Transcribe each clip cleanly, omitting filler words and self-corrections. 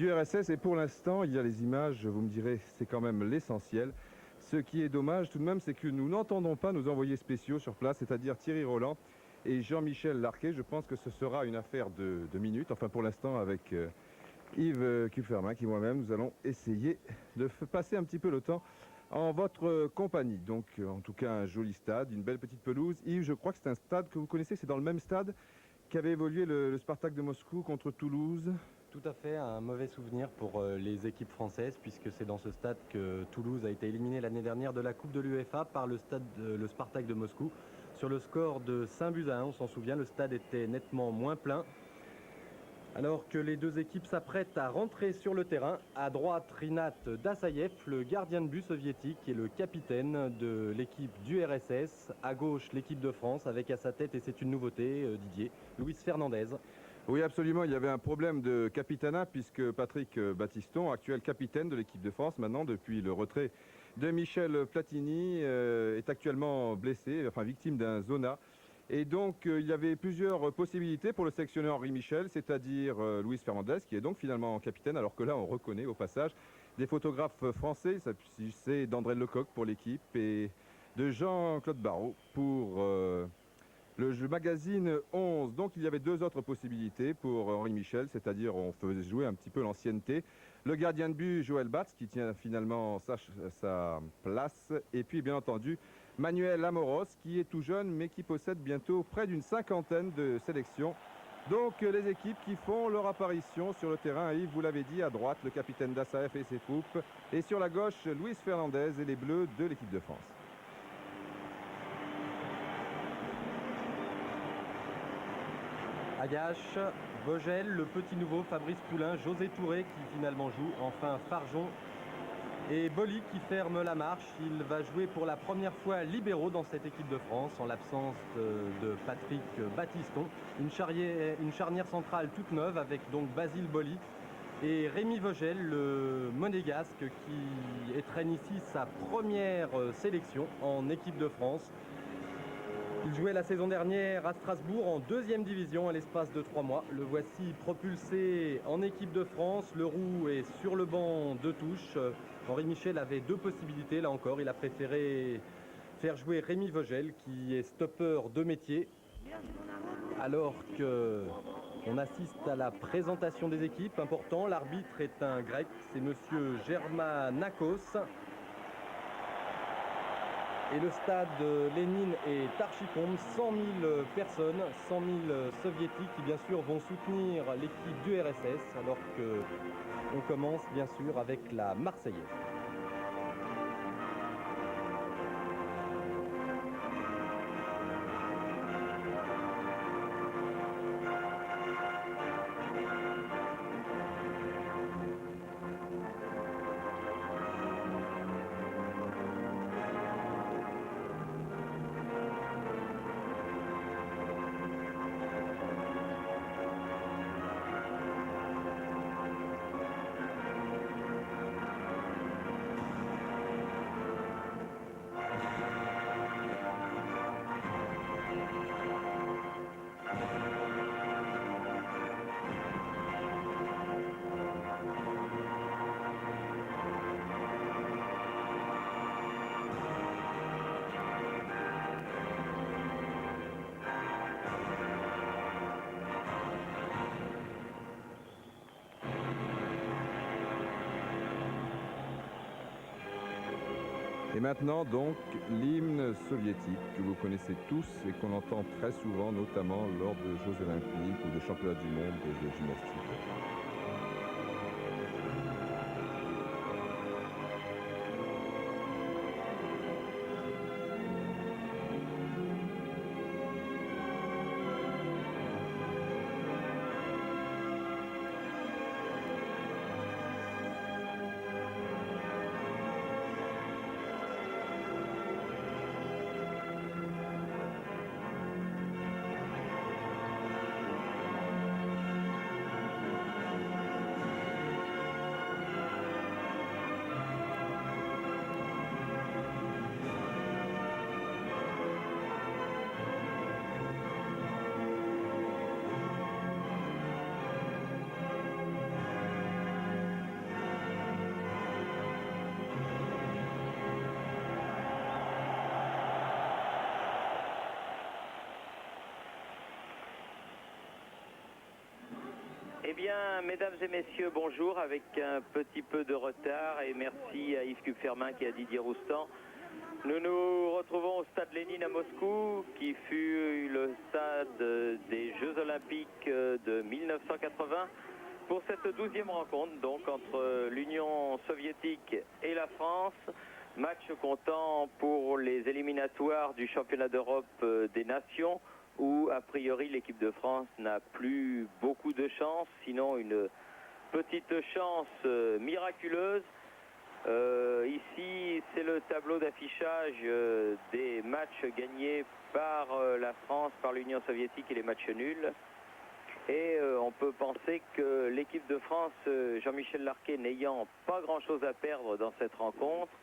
du RSS. Et pour l'instant, il y a les images, vous me direz, c'est quand même l'essentiel. Ce qui est dommage tout de même, c'est que nous n'entendons pas nos envoyés spéciaux sur place, c'est-à-dire Thierry Roland et Jean-Michel Larquet. Je pense que ce sera une affaire de minutes. Enfin, pour l'instant, avec Yves Kupfermack et moi-même, nous allons essayer de passer un petit peu le temps en votre compagnie. Donc, en tout cas, un joli stade, une belle petite pelouse. Yves, je crois que c'est un stade que vous connaissez, c'est dans le même stade qu'avait évolué le Spartak de Moscou contre Toulouse. Tout à fait, un mauvais souvenir pour les équipes françaises, puisque c'est dans ce stade que Toulouse a été éliminé l'année dernière de la Coupe de l'UEFA par le Spartak de Moscou. Sur le score de 5-1, on s'en souvient, le stade était nettement moins plein. Alors que les deux équipes s'apprêtent à rentrer sur le terrain, à droite, Rinat Dassayev, le gardien de but soviétique et le capitaine de l'équipe du RSS. À gauche, l'équipe de France, avec à sa tête, et c'est une nouveauté, Didier, Luis Fernandez. Oui, absolument. Il y avait un problème de capitanat puisque Patrick Battiston, actuel capitaine de l'équipe de France, maintenant depuis le retrait de Michel Platini, est actuellement blessé, enfin victime d'un zona. Et donc, il y avait plusieurs possibilités pour le sélectionneur Henri Michel, c'est-à-dire Luis Fernandez, qui est donc finalement capitaine, alors que là, on reconnaît au passage des photographes français. Il s'agissait d'André Lecoq pour l'équipe et de Jean-Claude Barrault pour le magazine 11. Donc il y avait deux autres possibilités pour Henri Michel, c'est-à-dire on faisait jouer un petit peu l'ancienneté. Le gardien de but Joël Batz qui tient finalement sa place. Et puis bien entendu Manuel Amoros qui est tout jeune mais qui possède bientôt près d'une cinquantaine de sélections. Donc les équipes qui font leur apparition sur le terrain. Yves, vous l'avez dit, à droite le capitaine Dassaev et ses troupes. Et sur la gauche Luis Fernandez et les Bleus de l'équipe de France. Agache, Vogel, le petit nouveau, Fabrice Poulain, José Touré qui finalement joue, enfin Farjon et Boli qui ferme la marche. Il va jouer pour la première fois libéraux dans cette équipe de France en l'absence de Patrick Battiston. Une charnière centrale toute neuve avec donc Basile Boli et Rémi Vogel, le monégasque qui étrenne ici sa première sélection en équipe de France. Il jouait la saison dernière à Strasbourg en deuxième division à l'espace de 3 mois. Le voici propulsé en équipe de France. Le roux est sur le banc de touche. Henri Michel avait deux possibilités. Là encore, il a préféré faire jouer Rémi Vogel qui est stopper de métier. Alors qu'on assiste à la présentation des équipes, important, l'arbitre est un grec, c'est monsieur Germanakos. Et le stade Lénine est archi-comble, 100 000 personnes, 100 000 soviétiques qui bien sûr vont soutenir l'équipe du RSS alors qu'on commence bien sûr avec la Marseillaise. Et maintenant donc l'hymne soviétique que vous connaissez tous et qu'on entend très souvent, notamment lors de Jeux olympiques ou de championnats du monde de gymnastique. Eh bien, mesdames et messieurs, bonjour, avec un petit peu de retard et merci à Yves Kupfermin qui a Didier Roustan. Nous nous retrouvons au stade Lénine à Moscou, qui fut le stade des Jeux Olympiques de 1980, pour cette 12e rencontre, donc entre l'Union soviétique et la France. Match comptant pour les éliminatoires du championnat d'Europe des nations, où a priori l'équipe de France n'a plus beaucoup de chance, sinon une petite chance miraculeuse. Ici, c'est le tableau d'affichage des matchs gagnés par la France, par l'Union soviétique et les matchs nuls. Et on peut penser que l'équipe de France, Jean-Michel Larquet, n'ayant pas grand-chose à perdre dans cette rencontre,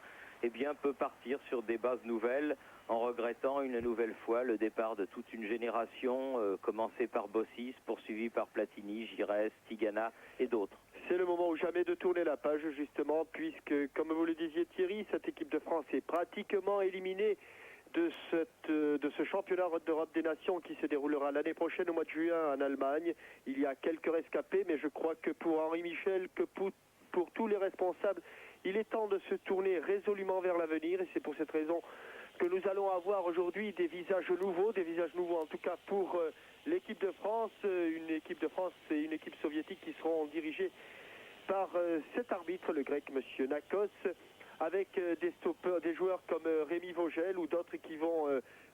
eh bien, peut partir sur des bases nouvelles en regrettant une nouvelle fois le départ de toute une génération, commencée par Bossis, poursuivie par Platini, Giresse, Tigana et d'autres. C'est le moment ou jamais de tourner la page, justement, puisque, comme vous le disiez Thierry, cette équipe de France est pratiquement éliminée de ce championnat d'Europe des Nations qui se déroulera l'année prochaine au mois de juin en Allemagne. Il y a quelques rescapés, mais je crois que pour Henri Michel, que pour tous les responsables, il est temps de se tourner résolument vers l'avenir, et c'est pour cette raison que nous allons avoir aujourd'hui des visages nouveaux en tout cas pour l'équipe de France, une équipe de France et une équipe soviétique qui seront dirigées par cet arbitre, le grec monsieur Nakos, avec des stoppeurs, des joueurs comme Rémi Vogel ou d'autres qui vont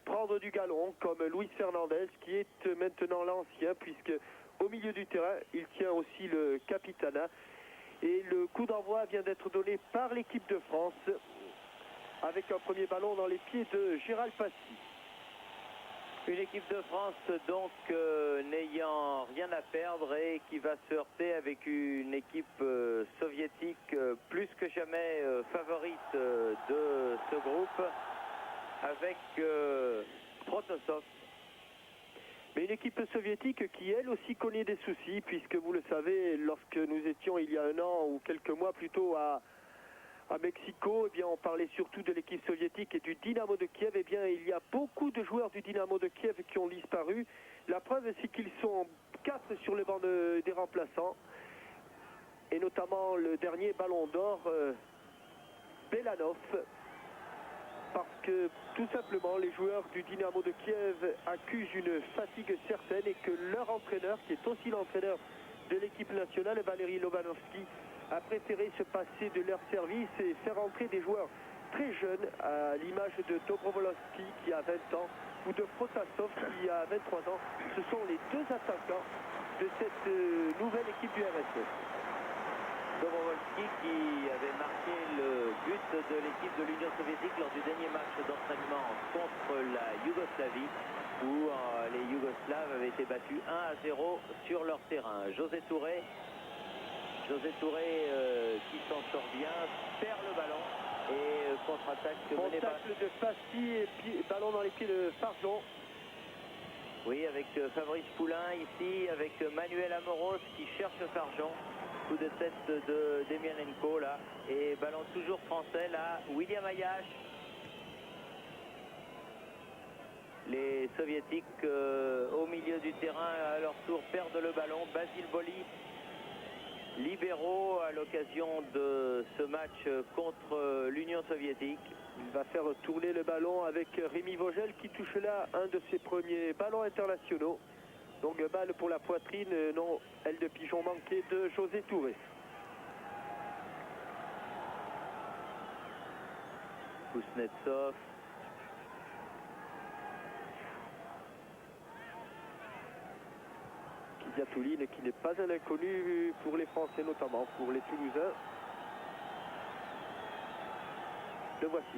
prendre du galon, comme Luis Fernandez, qui est maintenant l'ancien, puisque au milieu du terrain, il tient aussi le capitanat. Et le coup d'envoi vient d'être donné par l'équipe de France, avec un premier ballon dans les pieds de Gérald Passy. Une équipe de France donc n'ayant rien à perdre et qui va se heurter avec une équipe soviétique plus que jamais favorite de ce groupe, avec Protasov. Mais une équipe soviétique qui elle aussi connaît des soucis, puisque vous le savez, lorsque nous étions il y a un an ou quelques mois plutôt à Mexico, eh bien, on parlait surtout de l'équipe soviétique et du Dynamo de Kiev. Eh bien, il y a beaucoup de joueurs du Dynamo de Kiev qui ont disparu. La preuve, c'est qu'ils sont 4 sur le banc des remplaçants. Et notamment le dernier ballon d'or, Belanov. Parce que, tout simplement, les joueurs du Dynamo de Kiev accusent une fatigue certaine et que leur entraîneur, qui est aussi l'entraîneur de l'équipe nationale, Valéry Lobanovski, a préféré se passer de leur service et faire entrer des joueurs très jeunes, à l'image de Dobrovolski qui a 20 ans ou de Protasov qui a 23 ans. Ce sont les deux attaquants de cette nouvelle équipe du RSS. Dobrovolski qui avait marqué le but de l'équipe de l'Union soviétique lors du dernier match d'entraînement contre la Yougoslavie, où les Yougoslaves avaient été battus 1-0 sur leur terrain. José Touré qui s'en sort bien, perd le ballon et contre-attaque menée par... de Passy et ballon dans les pieds de Farjon. Oui, avec Fabrice Poulain ici, avec Manuel Amoros qui cherche Farjon. Coup de tête de Demianenko là, et ballon toujours français là, William Ayash. Les soviétiques au milieu du terrain à leur tour perdent le ballon. Basile Boli, libéraux à l'occasion de ce match contre l'Union soviétique. Il va faire tourner le ballon avec Rémi Vogel qui touche là un de ses premiers ballons internationaux. Donc balle pour la poitrine, non, aile de pigeon manquée de José Touré. Kuznetsov. Kidiatouline qui n'est pas un inconnu pour les Français, notamment pour les Toulousains. Le voici,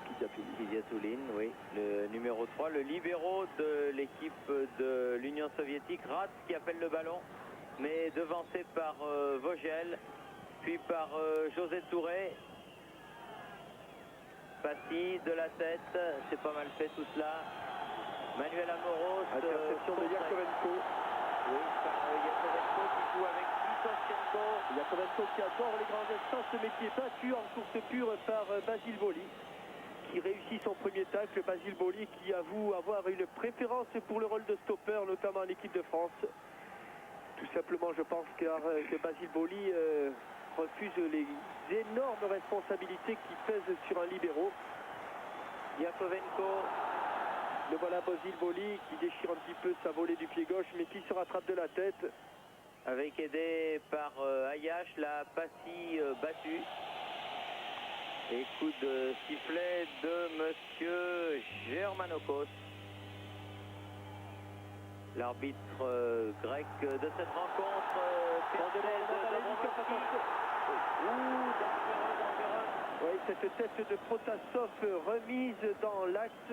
Kidiatouline, oui, le numéro 3, le libéraux de l'équipe de l'Union soviétique. Ratz qui appelle le ballon, mais devancé par Vogel, puis par José Touré. Passy de la tête, c'est pas mal fait tout cela. Manuel Amoros. Interception de Yakovenko. Oui, Yakovenko qui joue avec Vitoshenko. Yakovenko qui adore les grands espaces, mais qui est battu en course pure par Basile Boli, qui réussit son premier tacle. Basile Boli qui avoue avoir une préférence pour le rôle de stopper, notamment en équipe de France. Tout simplement, je pense que Basile Boli refuse les énormes responsabilités qui pèsent sur un libéro. Yakovenko. Le voilà Basile Boli qui déchire un petit peu sa volée du pied gauche, mais qui se rattrape de la tête. Avec aidé par Ayash, la Passy battue. Et coup de sifflet de monsieur Germanokos. L'arbitre grec de cette rencontre, Oui, cette tête de Protasov remise dans l'axe.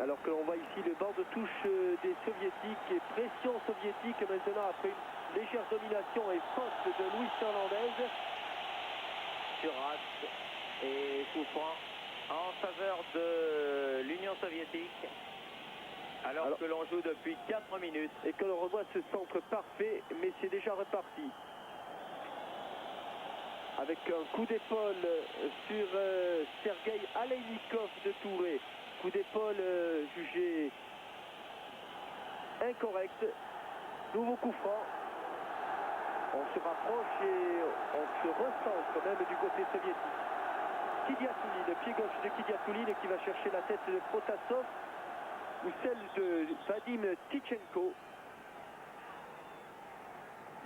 Alors que l'on voit ici le banc de touche des soviétiques et pression soviétique maintenant après une légère domination et faute de Luis Fernandez. Sur Rat et coup franc en faveur de l'Union soviétique. Alors que l'on joue depuis 4 minutes. Et que l'on revoit ce centre parfait, mais c'est déjà reparti. Avec un coup d'épaule sur Sergueï Aleinikov de Touré. Coup d'épaule jugé incorrect. Nouveau coup franc. On se rapproche et on se recentre même du côté soviétique. Kidiatouline, le pied gauche de Kidiatouline qui va chercher la tête de Protasov ou celle de Vadim Tichenko.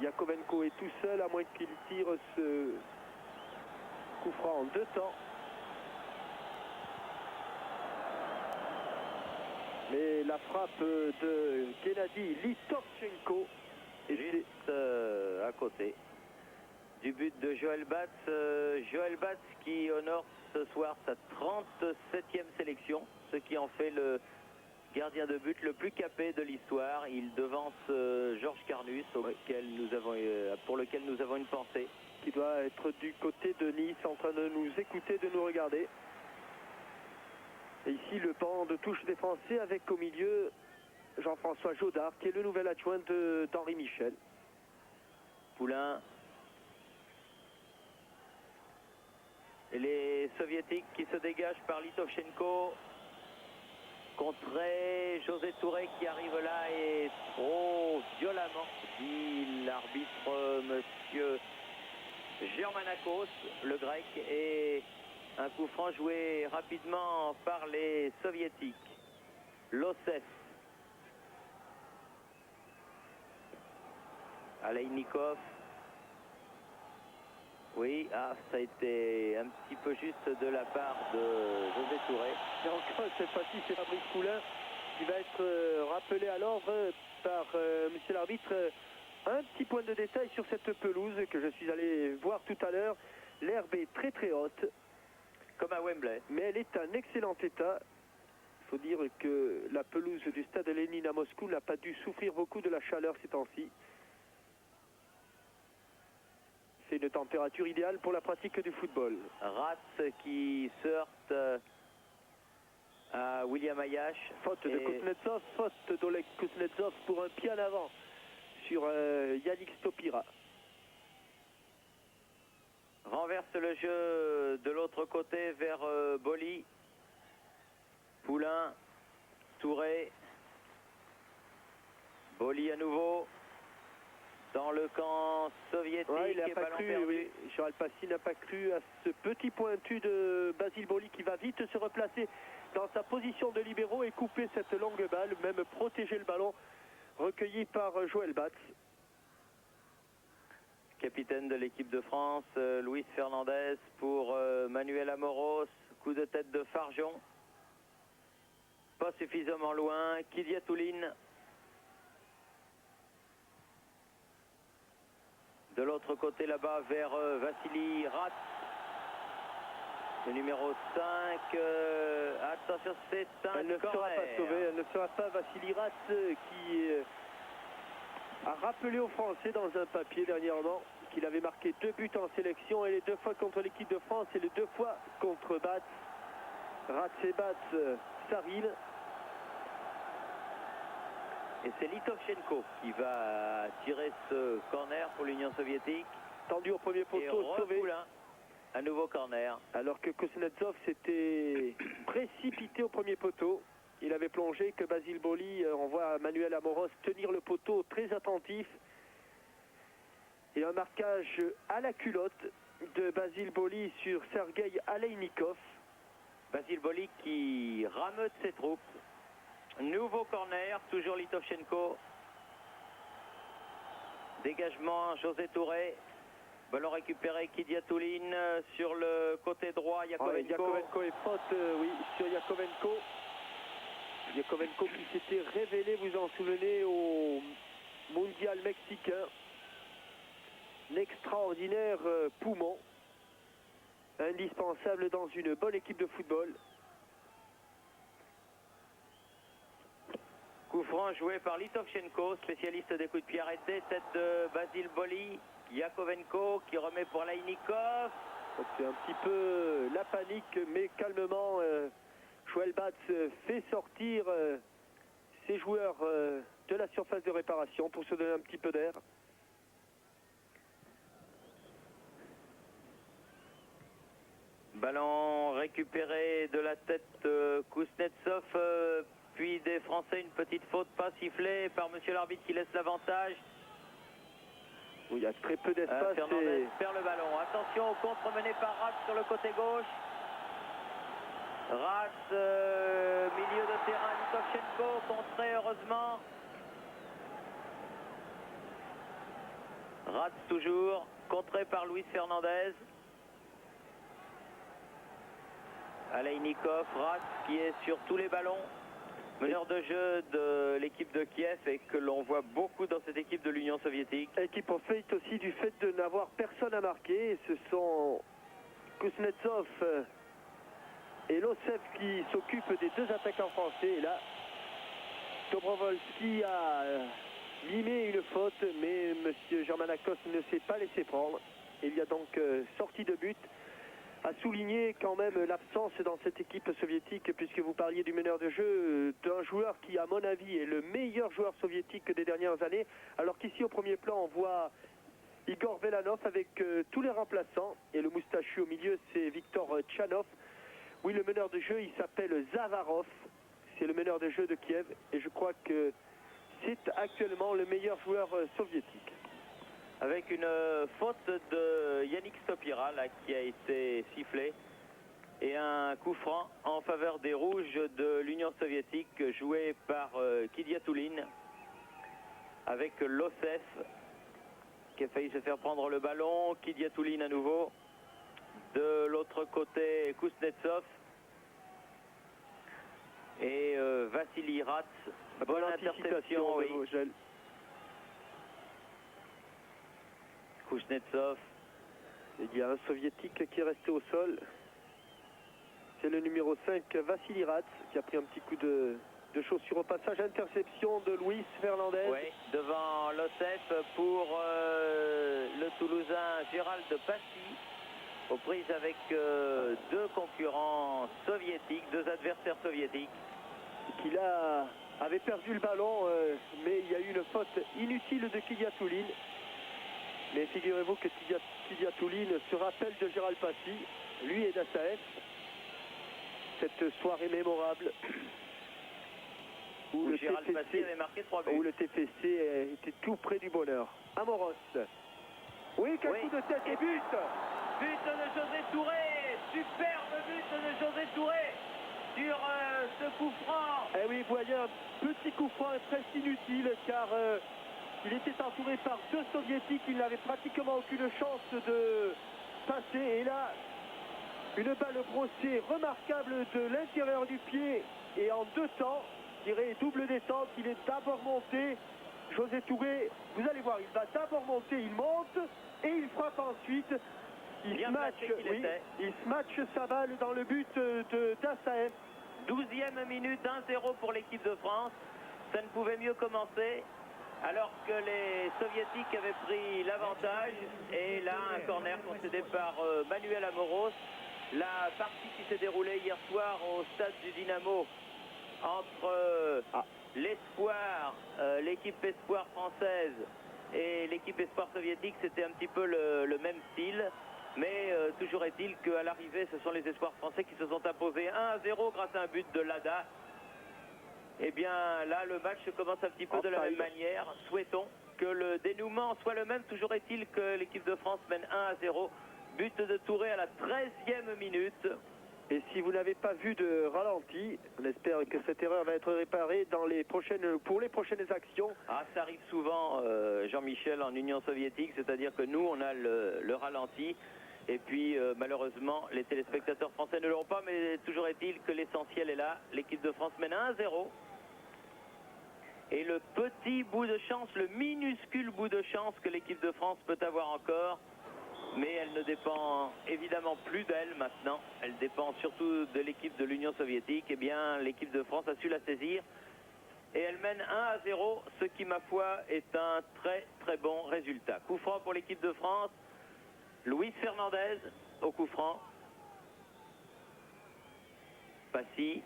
Yakovenko est tout seul à moins qu'il tire ce coup franc en 2 temps. Mais la frappe de Gennady Litovchenko est juste à côté du but de Joël Batz. Joël Batz qui honore ce soir sa 37e sélection, ce qui en fait le gardien de but le plus capé de l'histoire. Il devance Georges Carnus, pour lequel nous avons une pensée. Qui doit être du côté de Nice, en train de nous écouter, de nous regarder. Et ici, le banc de touche des Français avec au milieu Jean-François Jodard, qui est le nouvel adjoint d'Henri Michel. Poulain. Et les Soviétiques qui se dégagent par Litovchenko. Contré, José Touré qui arrive là et trop violemment, dit l'arbitre monsieur Germanakos, le grec, et un coup franc joué rapidement par les Soviétiques. Lossev. Aleinikov. Oui, ça a été un petit peu juste de la part de José Touré. Et encore cette fois-ci, c'est Fabrice Poulain qui va être rappelé à l'ordre par monsieur l'arbitre. Un petit point de détail sur cette pelouse que je suis allé voir tout à l'heure. L'herbe est très très haute. Comme à Wembley. Mais elle est en excellent état. Il faut dire que la pelouse du stade Lénine à Moscou n'a pas dû souffrir beaucoup de la chaleur ces temps-ci. C'est une température idéale pour la pratique du football. Ratz qui se heurte à William Ayash. Faute de Kuznetsov, faute d'Oleg Kuznetsov pour un pied en avant sur Yannick Stopira. Renverse le jeu de l'autre côté vers Boli. Poulain, Touré. Boli à nouveau. Dans le camp soviétique, ouais, il n'a pas ballon cru, perdu. oui. Charles Passy n'a pas cru à ce petit pointu de Basile Boli qui va vite se replacer dans sa position de libéraux et couper cette longue balle, même protéger le ballon recueilli par Joël Batz. Capitaine de l'équipe de France, Luis Fernandez pour Manuel Amoros. Coup de tête de Farjon. Pas suffisamment loin. Kidiatouline. De l'autre côté là-bas vers Vassili Rat. Le numéro 5. Attention, c'est un Elle ne sera corner. pas sauvée, elle ne sera pas Vassili Rat qui a rappelé aux Français dans un papier dernièrement qu'il avait marqué 2 buts en sélection et les 2 fois contre l'équipe de France et les 2 fois contre Batz. Rat et Batz, Saril. Et c'est Litovchenko qui va tirer ce corner pour l'Union soviétique. Tendu au premier poteau, sauvé. Un nouveau corner. Alors que Kuznetsov s'était précipité au premier poteau. il avait plongé, que Basile Boli, on voit Manuel Amoros tenir le poteau très attentif. Et un marquage à la culotte de Basile Boli sur Sergei Aleinikov. Basile Boli qui rameute ses troupes. Nouveau corner, toujours Litovchenko. Dégagement, José Touré. Ballon récupéré, Kidiatouline sur le côté droit, Yakovenko. Ouais, Yakovenko est faute, oui, sur Yakovenko. Yakovenko qui s'était révélé, vous en souvenez, au mondial mexicain. Un extraordinaire poumon. Indispensable dans une bonne équipe de football. Coup franc joué par Litovchenko, spécialiste des coups de pied arrêtés. Tête de Basile Boli. Yakovenko qui remet pour Aleinikov. C'est un petit peu la panique, mais calmement, Joël Batz fait sortir ses joueurs de la surface de réparation pour se donner un petit peu d'air. Ballon récupéré de la tête de Kuznetsov, puis des Français, une petite faute pas sifflée par monsieur l'arbitre qui laisse l'avantage. Oui, il y a très peu d'espace. Fernandez perd le ballon. Attention au contre mené par Ratz sur le côté gauche. Ratz, milieu de terrain, Litovchenko, contré heureusement. Ratz toujours, contré par Luis Fernandez. Aleinikov, Ratz qui est sur tous les ballons. Meneur de jeu de l'équipe de Kiev et que l'on voit beaucoup dans cette équipe de l'Union soviétique. Et qui profite aussi du fait de n'avoir personne à marquer. Ce sont Kuznetsov et Losev qui s'occupent des deux attaquants français. Et là, Dobrovolski a mimé une faute, mais M. Germanakos ne s'est pas laissé prendre. Il y a donc sortie de but. À souligner quand même l'absence dans cette équipe soviétique, puisque vous parliez du meneur de jeu, d'un joueur qui, à mon avis, est le meilleur joueur soviétique des dernières années, alors qu'ici, au premier plan, on voit Igor Velanov avec tous les remplaçants, et le moustachu au milieu, c'est Viktor Tchanov. Oui, le meneur de jeu, il s'appelle Zavarov, c'est le meneur de jeu de Kiev, et je crois que c'est actuellement le meilleur joueur soviétique. Avec une faute de Yannick Stopira là, qui a été sifflée et un coup franc en faveur des Rouges de l'Union soviétique joué par Kidiatouline avec Losev qui a failli se faire prendre le ballon. Kidiatouline à nouveau. De l'autre côté, Kuznetsov et Vassili Ratz. Bonne interception, oui. Kuznetsov. Il y a un soviétique qui est resté au sol. C'est le numéro 5, Vassili Ratz, qui a pris un petit coup de chaussure au passage. Interception de Luis Fernandez. Oui, devant Losev pour le Toulousain Gérald Passy. Aux prises avec deux concurrents soviétiques, deux adversaires soviétiques. Qui là avait perdu le ballon, mais il y a eu une faute inutile de Kidiatouline. Mais figurez-vous que Kidiatouline se rappelle de Gérald Passy, lui et d'Assaef. Cette soirée mémorable où le Gérald Passy avait marqué 3 buts. Où le TFC était tout près du bonheur. Amoros. Oui, quel coup de tête et but. But de José Touré. Superbe but de José Touré sur ce coup franc. Eh oui, vous voyez un petit coup franc presque inutile car il était entouré par deux soviétiques. Il n'avait pratiquement aucune chance de passer. Et là, une balle brossée remarquable de l'intérieur du pied. Et en deux temps, je dirais double descente. Il est d'abord monté. José Touré, vous allez voir, il va d'abord monter, il monte et il frappe ensuite. Il smatche sa balle dans le but d'Assaef. 12e minute, 1-0 pour l'équipe de France. Ça ne pouvait mieux commencer. Alors que les soviétiques avaient pris l'avantage. Et là, un corner concédé par Manuel Amoros. La partie qui s'est déroulée hier soir au stade du Dynamo entre l'espoir, l'équipe espoir française et l'équipe espoir soviétique, c'était un petit peu le même style. Mais toujours est-il qu'à l'arrivée, ce sont les espoirs français qui se sont imposés 1-0 grâce à un but de Lada. Eh bien, là, le match commence un petit peu de la même manière. Souhaitons que le dénouement soit le même. Toujours est-il que l'équipe de France mène 1-0. But de Touré à la 13e minute. Et si vous n'avez pas vu de ralenti, on espère que cette erreur va être réparée pour les prochaines actions. Ah, ça arrive souvent, Jean-Michel, en Union soviétique, c'est-à-dire que nous, on a le ralenti. Et puis, malheureusement, les téléspectateurs français ne l'auront pas, mais toujours est-il que l'essentiel est là. L'équipe de France mène 1-0. Et le petit bout de chance, le minuscule bout de chance que l'équipe de France peut avoir encore, mais elle ne dépend évidemment plus d'elle maintenant. Elle dépend surtout de l'équipe de l'Union soviétique. Eh bien, l'équipe de France a su la saisir. Et elle mène 1-0, ce qui, ma foi, est un très très bon résultat. Coup franc pour l'équipe de France. Luis Fernandez au coup franc. Passy.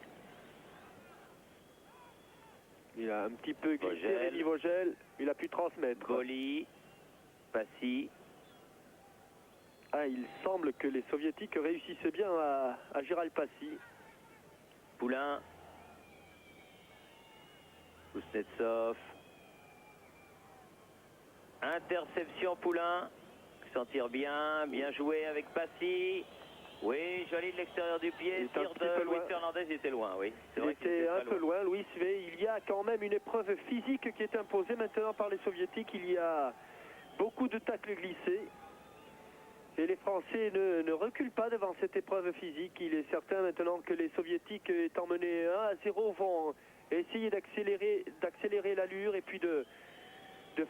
Il a un petit peu glissé, Vogel. Rémi Vogel. Il a pu transmettre. Boli. Passy. Ah, il semble que les soviétiques réussissent bien à gérer le Passy. Poulain. Kuznetsov. Interception Poulain. Qui s'en tire bien. Bien joué avec Passy. Oui, joli de l'extérieur du pied. Tir de Luis Fernandez, il était loin, oui. Il était un peu loin, Luis. Il y a quand même une épreuve physique qui est imposée maintenant par les soviétiques. Il y a beaucoup de tacles glissés. Et les Français ne reculent pas devant cette épreuve physique. Il est certain maintenant que les soviétiques, étant menés 1-0, vont essayer d'accélérer l'allure et puis de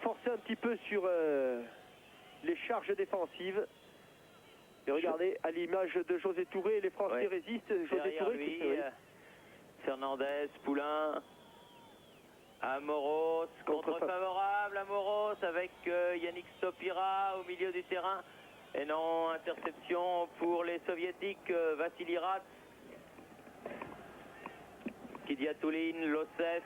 forcer un petit peu sur les charges défensives. Et regardez, à l'image de José Touré, les Français résistent. José derrière Touré, lui, Fernandez, Poulain, Amoros, contre-favorable, Amoros avec Yannick Stopira au milieu du terrain. Et non, interception pour les soviétiques, Vassili Rats, Kidiatoulin, Losseff.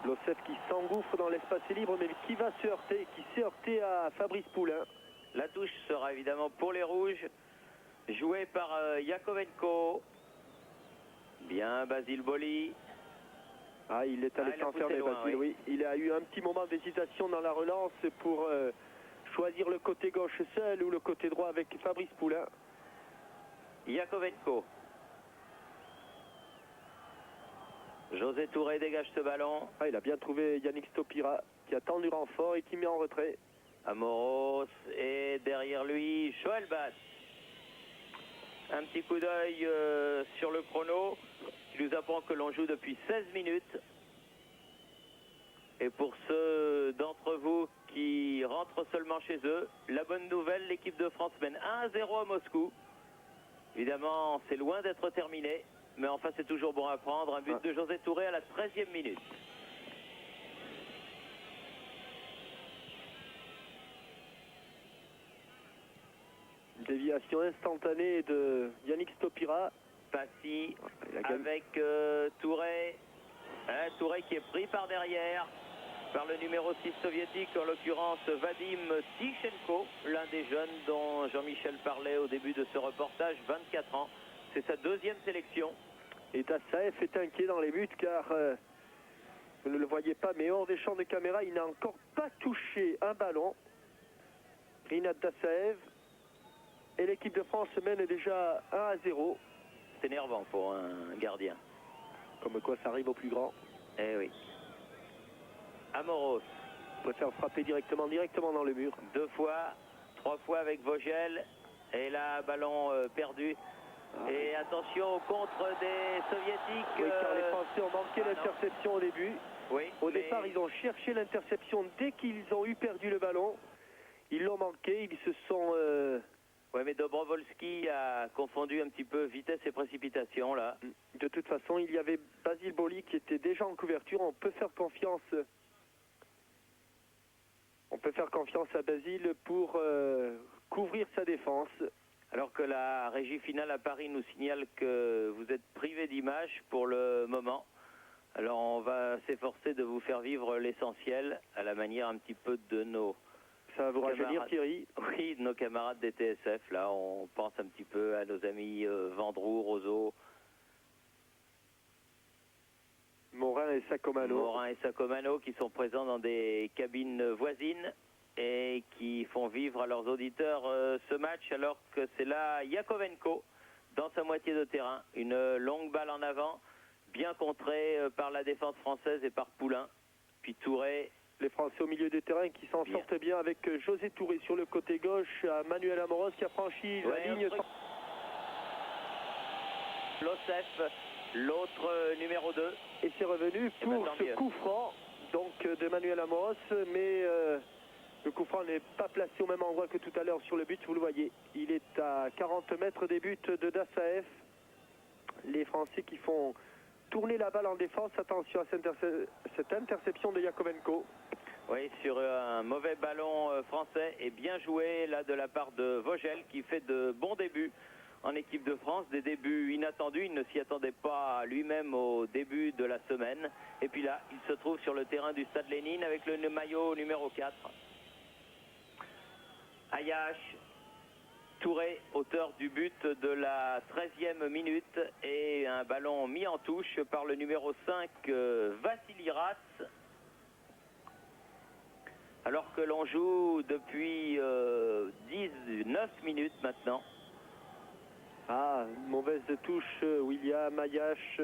Losseff qui s'engouffre dans l'espace libre, mais qui va se heurter, qui s'est heurté à Fabrice Poulain. La touche sera évidemment pour les rouges, jouée par Yakovenko. Bien, Basile Boli. Ah, il est allé s'enfermer, Basile, oui. Il a eu un petit moment d'hésitation dans la relance pour choisir le côté gauche seul ou le côté droit avec Fabrice Poulain. Yakovenko. José Touré dégage ce ballon. Ah, il a bien trouvé Yannick Stopira qui attend du renfort et qui met en retrait. Amoros et derrière lui Joël Bass. Un petit coup d'œil sur le chrono qui nous apprend que l'on joue depuis 16 minutes. Et pour ceux d'entre vous qui rentrent seulement chez eux, la bonne nouvelle, l'équipe de France mène 1-0 à Moscou. Évidemment, c'est loin d'être terminé, mais enfin c'est toujours bon à prendre. Un but de José Touré à la 13e minute. Déviation instantanée de Yannick Stopira. Passy avec Touré. Touré qui est pris par derrière par le numéro 6 soviétique, en l'occurrence Vadim Tichenko, l'un des jeunes dont Jean-Michel parlait au début de ce reportage, 24 ans. C'est sa deuxième sélection. Et Dassaev est inquiet dans les buts car vous ne le voyez pas, mais hors des champs de caméra, il n'a encore pas touché un ballon. Rinat Dassaev. Et l'équipe de France mène déjà 1-0. C'est énervant pour un gardien. Comme quoi ça arrive au plus grand. Eh oui. Amoros. Préfère frapper directement dans le mur. 2 fois, 3 fois avec Vogel. Et là, ballon perdu. Et attention au contre des soviétiques. Oui, car les Français ont manqué l'interception au début. Oui, au départ, ils ont cherché l'interception dès qu'ils ont eu perdu le ballon. Ils l'ont manqué, ils se sont... Oui, mais Dobrovolski a confondu un petit peu vitesse et précipitation, là. De toute façon, il y avait Basile Boli qui était déjà en couverture. On peut faire confiance à Basile pour couvrir sa défense. Alors que la régie finale à Paris nous signale que vous êtes privé d'image pour le moment. Alors on va s'efforcer de vous faire vivre l'essentiel à la manière un petit peu de nos... Ça va vous rajeunir, Thierry? Oui, de nos camarades des TSF. Là, on pense un petit peu à nos amis Vendroux, Roseau. Morin et Sacomano. Morin et Sacomano qui sont présents dans des cabines voisines et qui font vivre à leurs auditeurs ce match, alors que c'est là Yakovenko dans sa moitié de terrain. Une longue balle en avant, bien contrée par la défense française et par Poulain. Puis Touré. Les Français au milieu du terrain qui s'en sortent bien avec José Touré sur le côté gauche, à Manuel Amoros qui a franchi la ligne. Losef, l'autre numéro 2. Et c'est revenu pour ce coup franc donc, de Manuel Amoros, mais le coup franc n'est pas placé au même endroit que tout à l'heure sur le but, vous le voyez. Il est à 40 mètres des buts de Dassaef. Les Français qui font tourner la balle en défense. Attention à cette interception de Yakovenko. Oui, sur un mauvais ballon français et bien joué là de la part de Vogel qui fait de bons débuts en équipe de France, des débuts inattendus. Il ne s'y attendait pas lui-même au début de la semaine. Et puis là, il se trouve sur le terrain du Stade Lénine avec le maillot numéro 4. Ayache, Touré, auteur du but de la 13e minute, et un ballon mis en touche par le numéro 5, Vassili Ras. Alors que l'on joue depuis 19 minutes maintenant. Ah, mauvaise touche, William, Ayache,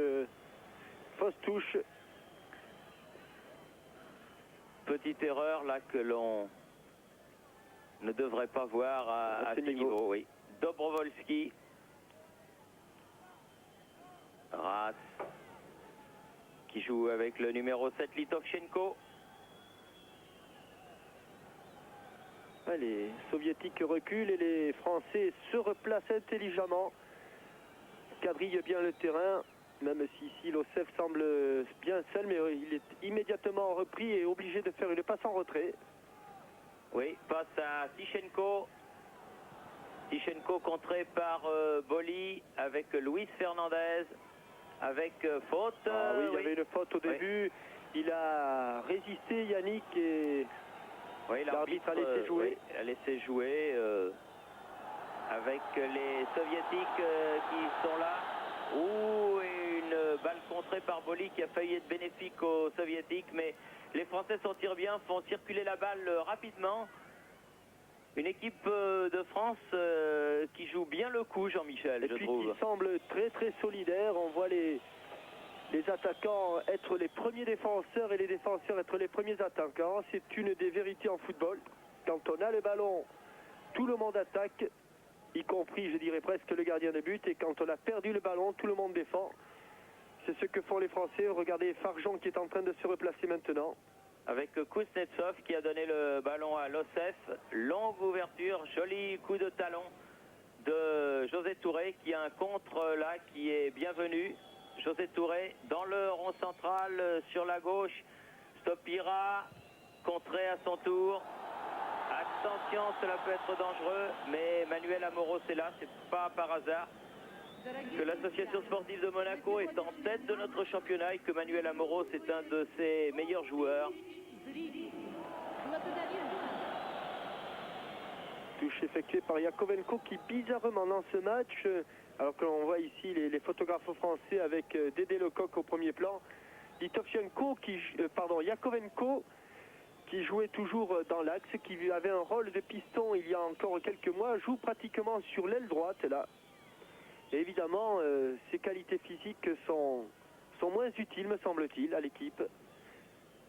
fausse touche. Petite erreur là que l'on ne devrait pas voir à ce niveau. Oui. Dobrovolski. Ras qui joue avec le numéro 7, Litovchenko. Les Soviétiques reculent et les Français se replacent intelligemment. Quadrillent bien le terrain, même si ici Losef semble bien seul, mais il est immédiatement repris et obligé de faire une passe en retrait. Oui, passe à Tichenko. Tichenko contré par Boli avec Luis Fernandez, avec faute. Ah oui, il y avait une faute au début. Il a résisté, Yannick, et oui, l'arbitre a laissé jouer. Oui, a laissé jouer avec les Soviétiques qui sont là. Ouh, et une balle contrée par Boli qui a failli être bénéfique aux Soviétiques, mais les Français s'en tirent bien, font circuler la balle rapidement. Une équipe de France qui joue bien le coup, Jean-Michel, je trouve. Et qui semble très très solidaire. On voit les attaquants être les premiers défenseurs et les défenseurs être les premiers attaquants. C'est une des vérités en football. Quand on a le ballon, tout le monde attaque, y compris, je dirais presque, le gardien de but. Et quand on a perdu le ballon, tout le monde défend. C'est ce que font les Français. Regardez Farjon qui est en train de se replacer maintenant. Avec Kuznetsov qui a donné le ballon à Losef. Longue ouverture, joli coup de talon de José Touré qui a un contre là qui est bienvenu. José Touré dans le rond central sur la gauche. Stopira, contré à son tour. Attention, cela peut être dangereux, mais Manuel Amoros est là, c'est pas par hasard que l'association sportive de Monaco est en tête de notre championnat et que Manuel Amoros est un de ses meilleurs joueurs. Touche effectuée par Yakovenko qui bizarrement dans ce match, alors que l'on voit ici les photographes français avec Dédé Lecoq au premier plan, Litovchenko Yakovenko qui jouait toujours dans l'axe, qui avait un rôle de piston il y a encore quelques mois, joue pratiquement sur l'aile droite là. Et évidemment, ses qualités physiques sont moins utiles, me semble-t-il, à l'équipe.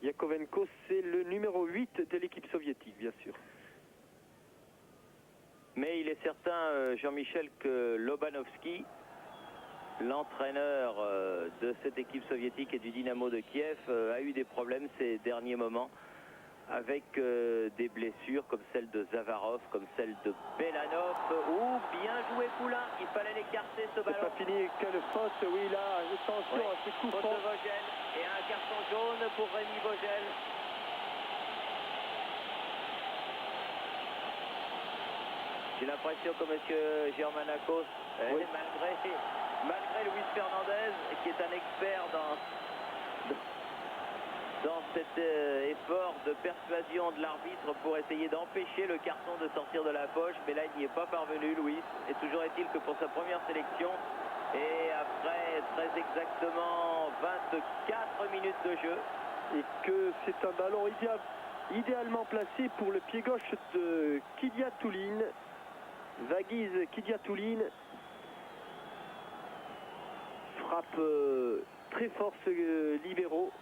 Yakovenko, c'est le numéro 8 de l'équipe soviétique, bien sûr. Mais il est certain, Jean-Michel, que Lobanovski, l'entraîneur de cette équipe soviétique et du Dynamo de Kiev, a eu des problèmes ces derniers moments avec des blessures comme celle de Zavarov, comme celle de Belanov. Ouh, bien joué Poulain, il fallait l'écarter ce ballon. C'est pas fini, quelle faute, oui là, attention à ce coup faute franc. de Vogel et un carton jaune pour Rémi Vogel. J'ai l'impression que M. Germanakos, malgré Luis Fernandez, qui est un expert dans cet effort de persuasion de l'arbitre pour essayer d'empêcher le carton de sortir de la poche, mais là il n'y est pas parvenu, Luis. Et toujours est-il que pour sa première sélection, Et après très exactement 24 minutes de jeu. Et que c'est un ballon idéalement placé pour le pied gauche de Kidiatoulin. Vaguiz Kidiatoulin. Frappe très fort ce libéro.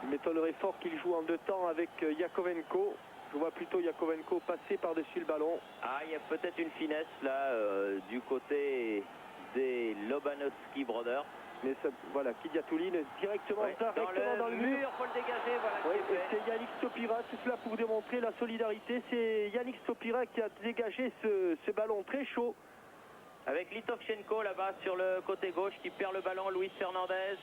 Il m'étonnerait fort qu'il joue en deux temps avec Yakovenko. Je vois plutôt Yakovenko passer par-dessus le ballon. Ah, il y a peut-être une finesse là du côté des Lobanovski Brothers. Mais ça, voilà, Kidiatoulin directement, Ouais, dans le mur. Faut le dégager, voilà. Oui, qui est et fait. c'est Yannick Stopira, tout cela pour démontrer la solidarité. C'est Yannick Stopira qui a dégagé ce ballon très chaud. Avec Litovchenko là-bas sur le côté gauche qui perd le ballon, Luis Fernandez.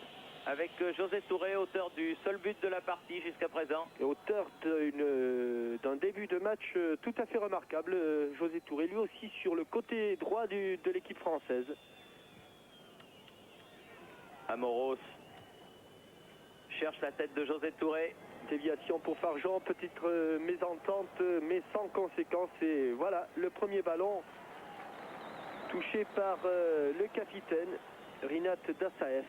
Avec José Touré, auteur du seul but de la partie jusqu'à présent. Et auteur d'un début de match tout à fait remarquable, José Touré, lui aussi sur le côté droit de l'équipe française. Amoros cherche la tête de José Touré. Déviation pour Farjon, petite mésentente, mais sans conséquence. Et voilà, le premier ballon touché par le capitaine, Rinat Dassaev.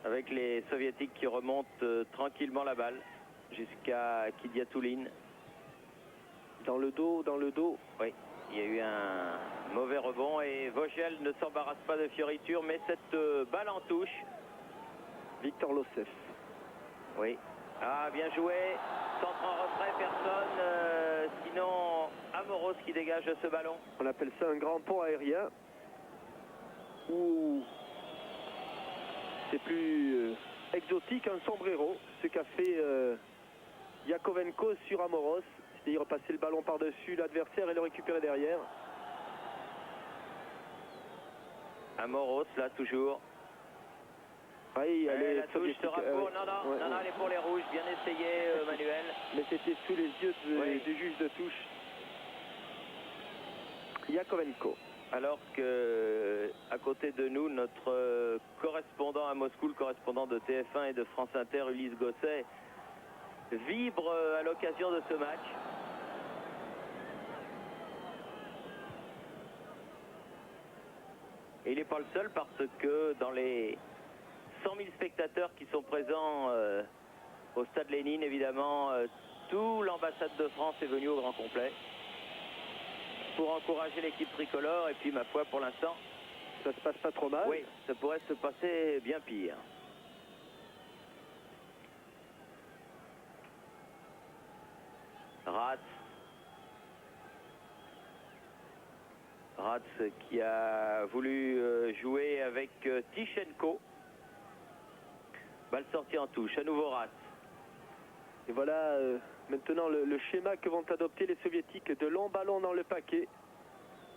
Avec les soviétiques qui remontent tranquillement la balle jusqu'à Kidiatoulin. Dans le dos. Oui, il y a eu un mauvais rebond et Vogel ne s'embarrasse pas de fioriture, mais cette balle en touche. Victor Losseff. Oui. Ah, bien joué. Centre en retrait, personne. Sinon, Amoros qui dégage ce ballon. On appelle ça un grand pont aérien. Ou c'est plus exotique, un sombrero. Ce qu'a fait Yakovenko sur Amoros. C'est-à-dire passer le ballon par-dessus l'adversaire et le récupérer derrière. Amoros, là, toujours. Oui, allez, la touche sera pour... Non, elle est pour les rouges. Bien essayé, Manuel. Mais c'était sous les yeux Oui. du juge de touche. Yakovenko. Alors que, à côté de nous, notre correspondant à Moscou, le correspondant de TF1 et de France Inter, Ulysse Gosset, vibre à l'occasion de ce match. Et il n'est pas le seul parce que dans les 100 000 spectateurs qui sont présents au stade Lénine, évidemment, tout l'ambassade de France est venu au grand complet pour encourager l'équipe tricolore. Et puis, ma foi, pour l'instant, ça se passe pas trop mal. Oui, ça pourrait se passer bien pire. Ratz qui a voulu jouer avec Tichenko. Balle sortie en touche, à nouveau Ratz. Et voilà maintenant le schéma que vont adopter les soviétiques, de longs ballons dans le paquet.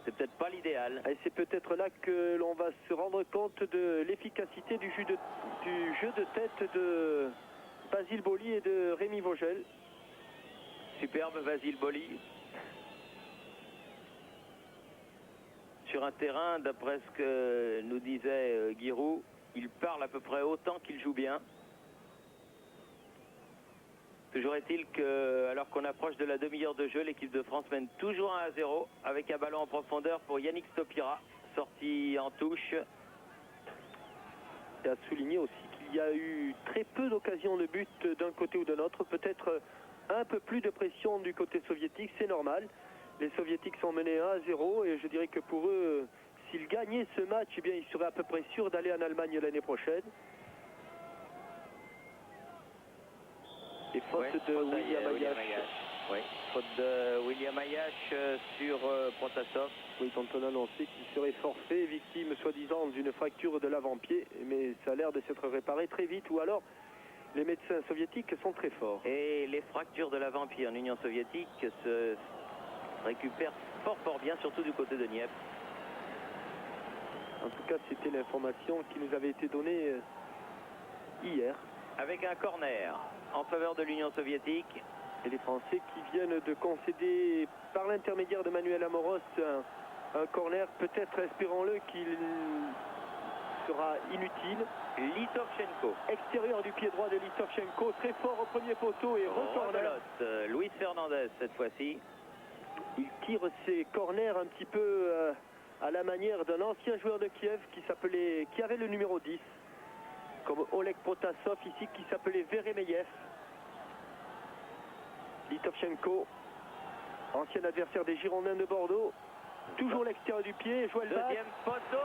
C'est peut-être pas l'idéal. Et c'est peut-être là que l'on va se rendre compte de l'efficacité du jeu de tête de Basile Boli et de Rémi Vogel. Superbe Basile Boli. Sur un terrain, d'après ce que nous disait Giroud, il parle à peu près autant qu'il joue bien. Toujours est-il que, alors qu'on approche de la demi-heure de jeu, l'équipe de France mène toujours 1-0 avec un ballon en profondeur pour Yannick Stopira, sorti en touche. Et à souligner aussi qu'il y a eu très peu d'occasions de but d'un côté ou de l'autre, peut-être un peu plus de pression du côté soviétique, c'est normal. Les soviétiques sont menés 1-0 et je dirais que pour eux, s'ils gagnaient ce match, eh bien, ils seraient à peu près sûrs d'aller en Allemagne l'année prochaine. Et faute de William Ayash. Oui, faute de William Ayash sur Protasov. Oui, quand on a annoncé qu'il serait forfait, victime soi-disant d'une fracture de l'avant-pied, mais ça a l'air de s'être réparé très vite, ou alors les médecins soviétiques sont très forts. Et les fractures de l'avant-pied en Union soviétique se récupèrent fort bien, surtout du côté de Dniepr. En tout cas, c'était l'information qui nous avait été donnée hier. Avec un corner en faveur de l'Union soviétique. Et les Français qui viennent de concéder par l'intermédiaire de Manuel Amoros un corner, peut-être, espérons-le, qu'il sera inutile. Litovchenko. Extérieur du pied droit de Litovchenko, très fort au premier poteau et re-corner. Rebelote. Luis Fernandez cette fois-ci. Il tire ses corners un petit peu à la manière d'un ancien joueur de Kiev qui avait le numéro 10, comme Oleg Protasov ici, qui s'appelait Veremeyev. Litovchenko, ancien adversaire des Girondins de Bordeaux, toujours l'extérieur du pied, Joël Bach. Deuxième poteau.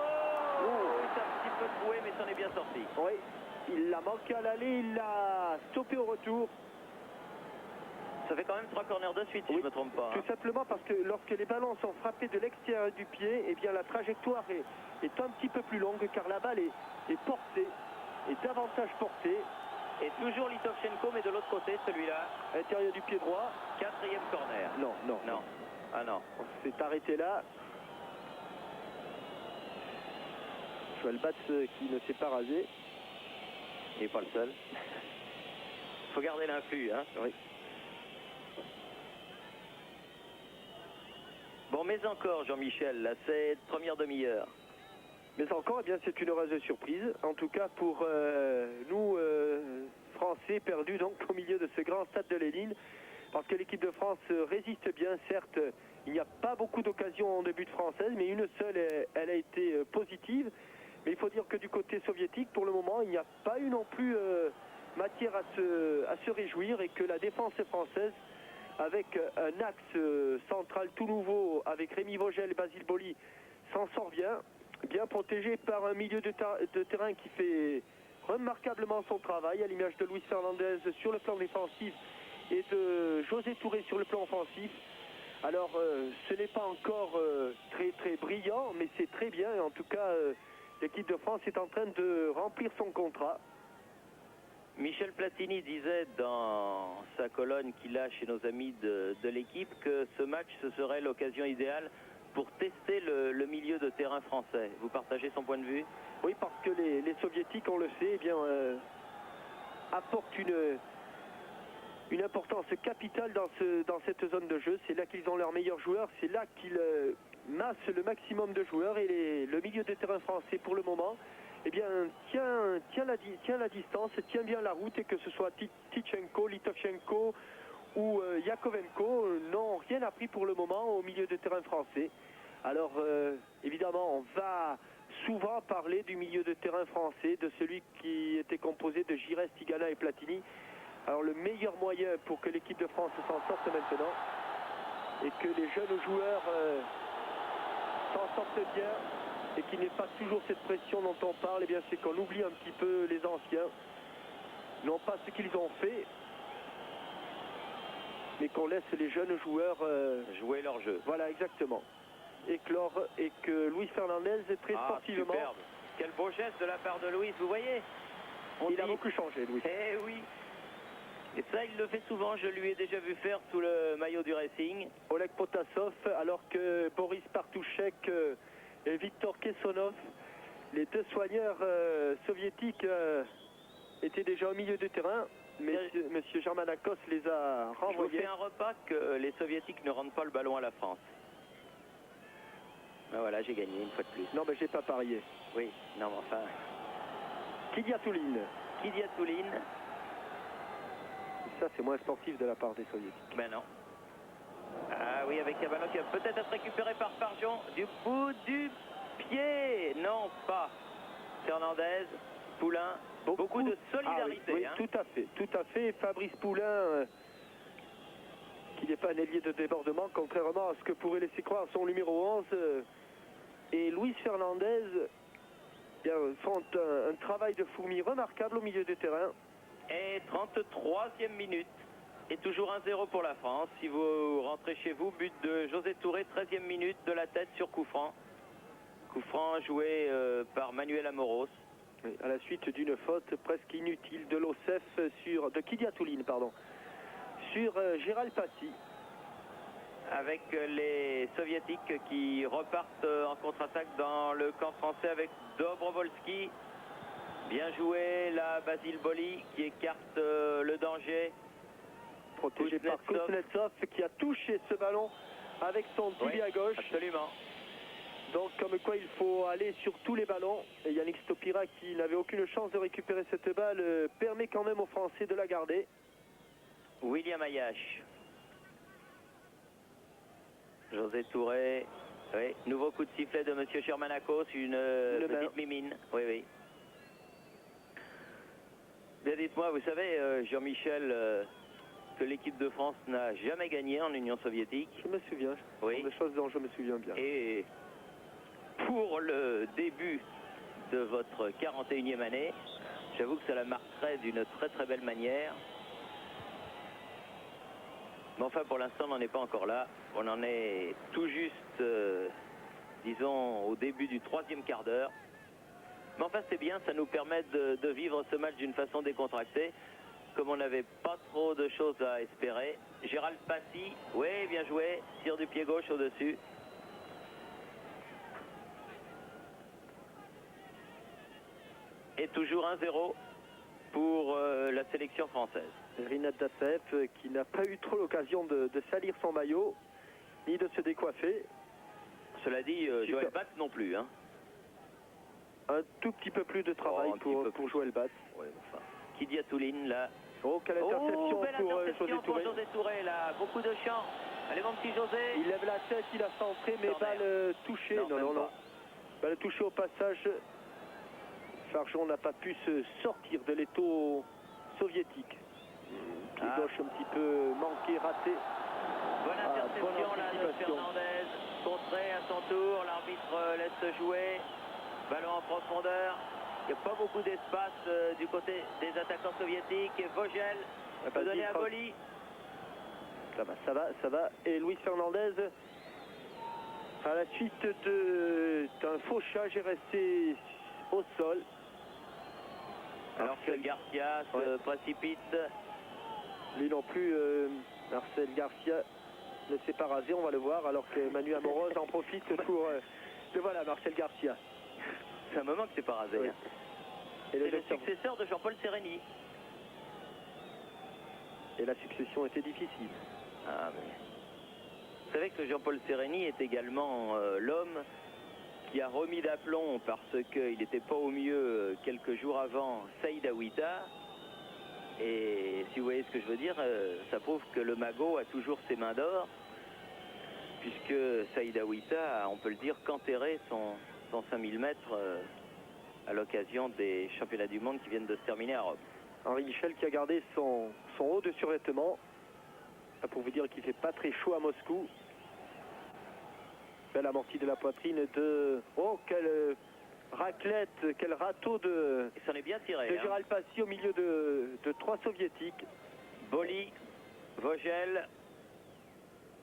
C'est un petit peu troué, mais c'en est bien sorti. Oui, il l'a manqué à l'aller, il l'a stoppé au retour. Ça fait quand même 3 corners de suite, si je ne me trompe pas. Tout simplement parce que lorsque les ballons sont frappés de l'extérieur du pied, eh bien la trajectoire est un petit peu plus longue car la balle est portée, est davantage portée. Et toujours Litovchenko, mais de l'autre côté, celui-là. Intérieur du pied droit. 4e corner. Non. Ah non. On s'est arrêté là. Joël Batz qui ne s'est pas rasé. Il n'est pas le seul. Faut garder l'influx, hein. Oui. Bon, mais encore, Jean-Michel, là, c'est première demi-heure. Mais encore, eh bien, c'est une heureuse surprise. En tout cas, pour nous, Français, perdus donc au milieu de ce grand stade de Lénine. Parce que l'équipe de France résiste bien. Certes, il n'y a pas beaucoup d'occasions en début de française, mais une seule, elle a été positive. Mais il faut dire que du côté soviétique, pour le moment, il n'y a pas eu non plus matière à se réjouir et que la défense française, avec un axe central tout nouveau, avec Rémi Vogel et Basile Boli, s'en sort bien protégé par un milieu de terrain qui fait remarquablement son travail, à l'image de Luis Fernandez sur le plan défensif et de José Touré sur le plan offensif. Alors, ce n'est pas encore très brillant, mais c'est très bien. Et en tout cas, l'équipe de France est en train de remplir son contrat. Michel Platini disait dans sa colonne qu'il a chez nos amis de l'équipe que ce match, ce serait l'occasion idéale pour tester le milieu de terrain français. Vous partagez son point de vue? Oui, parce que les Soviétiques, on le sait, eh bien, apportent une importance capitale dans cette zone de jeu. C'est là qu'ils ont leurs meilleurs joueurs, c'est là qu'ils massent le maximum de joueurs. Et le milieu de terrain français, pour le moment, eh bien, tient la distance, tient bien la route, et que ce soit Tichenko, Litovchenko ou Yakovenko n'ont rien appris pour le moment au milieu de terrain français. Alors, évidemment, on va souvent parler du milieu de terrain français, de celui qui était composé de Giresse, Tigana et Platini. Alors, le meilleur moyen pour que l'équipe de France s'en sorte maintenant et que les jeunes joueurs s'en sortent bien et qu'il n'y ait pas toujours cette pression dont on parle, eh bien, c'est qu'on oublie un petit peu les anciens, non pas ce qu'ils ont fait, mais qu'on laisse les jeunes joueurs jouer leur jeu. Voilà, exactement. Éclore, et que Luis Fernandez est très sportivement. Superbe. Quel beau geste de la part de Luis, vous voyez? Il a beaucoup changé, Luis. Eh oui. Et ça, il le fait souvent. Je lui ai déjà vu faire sous le maillot du Racing. Oleg Protasov, alors que Boris Partouchek et Viktor Kessonov, les deux soigneurs soviétiques, étaient déjà au milieu du terrain. Mais Monsieur Germanakos les a renvoyés. Je vous fais un repas que les Soviétiques ne rendent pas le ballon à la France. Ben voilà, j'ai gagné une fois de plus. Non, mais j'ai pas parié. Oui, non, mais enfin. Kidiatouline. Kidiatouline. Ça, c'est moins sportif de la part des Soviétiques. Ben non. Ah oui, avec un ballon qui va peut-être être récupéré par Farjon du bout du pied. Non, pas. Fernandez, Poulain. Beaucoup de solidarité. Oui, hein. Tout à fait. Fabrice Poulain, qui n'est pas un ailier de débordement, contrairement à ce que pourrait laisser croire son numéro 11, et Luis Fernandez font un travail de fourmi remarquable au milieu du terrain. Et 33e minute. Et toujours 1-0 pour la France. Si vous rentrez chez vous, but de José Touré, 13e minute, de la tête sur coup franc. Coup franc joué par Manuel Amoros. À la suite d'une faute presque inutile de l'OCEF de Kidiatouline, pardon, sur Gérald Passy. Avec les Soviétiques qui repartent en contre-attaque dans le camp français avec Dobrovolski. Bien joué, là, Basile Boli qui écarte le danger. Protégé par Kuznetsov qui a touché ce ballon avec son tibia gauche. Absolument. Donc comme quoi il faut aller sur tous les ballons. Et Yannick Stopira, qui n'avait aucune chance de récupérer cette balle, permet quand même aux Français de la garder. William Ayache. José Touré. Oui, nouveau coup de sifflet de Monsieur Shermanakos, une petite mimine. Oui, oui. Bien, dites-moi, vous savez, Jean-Michel, que l'équipe de France n'a jamais gagné en Union soviétique. Je me souviens. Oui. Des choses dont je me souviens bien. Et pour le début de votre 41e année, j'avoue que ça la marquerait d'une très très belle manière. Mais enfin, pour l'instant, on n'en est pas encore là. On en est tout juste, disons, au début du 3e quart d'heure. Mais enfin, c'est bien, ça nous permet de vivre ce match d'une façon décontractée, comme on n'avait pas trop de choses à espérer. Gérald Passy, oui, bien joué, tire du pied gauche au-dessus. Et toujours 1-0 pour la sélection française. Rinat Dassaev, qui n'a pas eu trop l'occasion de salir son maillot, ni de se décoiffer. Cela dit, Joël Batz non plus. Hein. Un tout petit peu plus de travail pour Joël Batz. Ouais, enfin. Kydia Touline, là. Oh, quelle interception belle pour interception José Touré. pour José Touré, là. Beaucoup de chance. Allez, mon petit José. Il lève la tête, il a centré, mais balle touchée. Non. Balle touchée au passage. Farjon n'a pas pu se sortir de l'étau soviétique. Pied gauche un petit peu manqué, raté. Bonne interception là de Fernandez. Contré à son tour. L'arbitre laisse jouer. Ballon en profondeur. Il n'y a pas beaucoup d'espace du côté des attaquants soviétiques. Et Vogel va donner à Boli. Ça va. Et Luis Fernandez, à la suite d'un fauchage, est resté au sol. Alors que Garcia se précipite. Lui non plus, Marcel Garcia ne s'est pas rasé, on va le voir, alors que Manu Amoroz en profite pour... le voilà, Marcel Garcia. C'est un moment que c'est pas rasé. Oui. Hein. Et c'est le successeur de Jean-Paul Sereni. Et la succession était difficile. Ah, mais... Vous savez que Jean-Paul Sereni est également l'homme qui a remis d'aplomb parce qu'il n'était pas au mieux quelques jours avant Saïd Aouita. Et si vous voyez ce que je veux dire, ça prouve que le magot a toujours ses mains d'or, puisque Saïd Aouita a, on peut le dire, qu'enterré son 5000 mètres à l'occasion des championnats du monde qui viennent de se terminer à Rome. Henri Michel qui a gardé son haut de survêtement. Pour vous dire qu'il ne fait pas très chaud à Moscou. Belle amortie de la poitrine de... Oh, quelle raclette, quel râteau de... Il s'en est bien tiré. De Gérald Passy au milieu de 3 soviétiques. Boli, Vogel.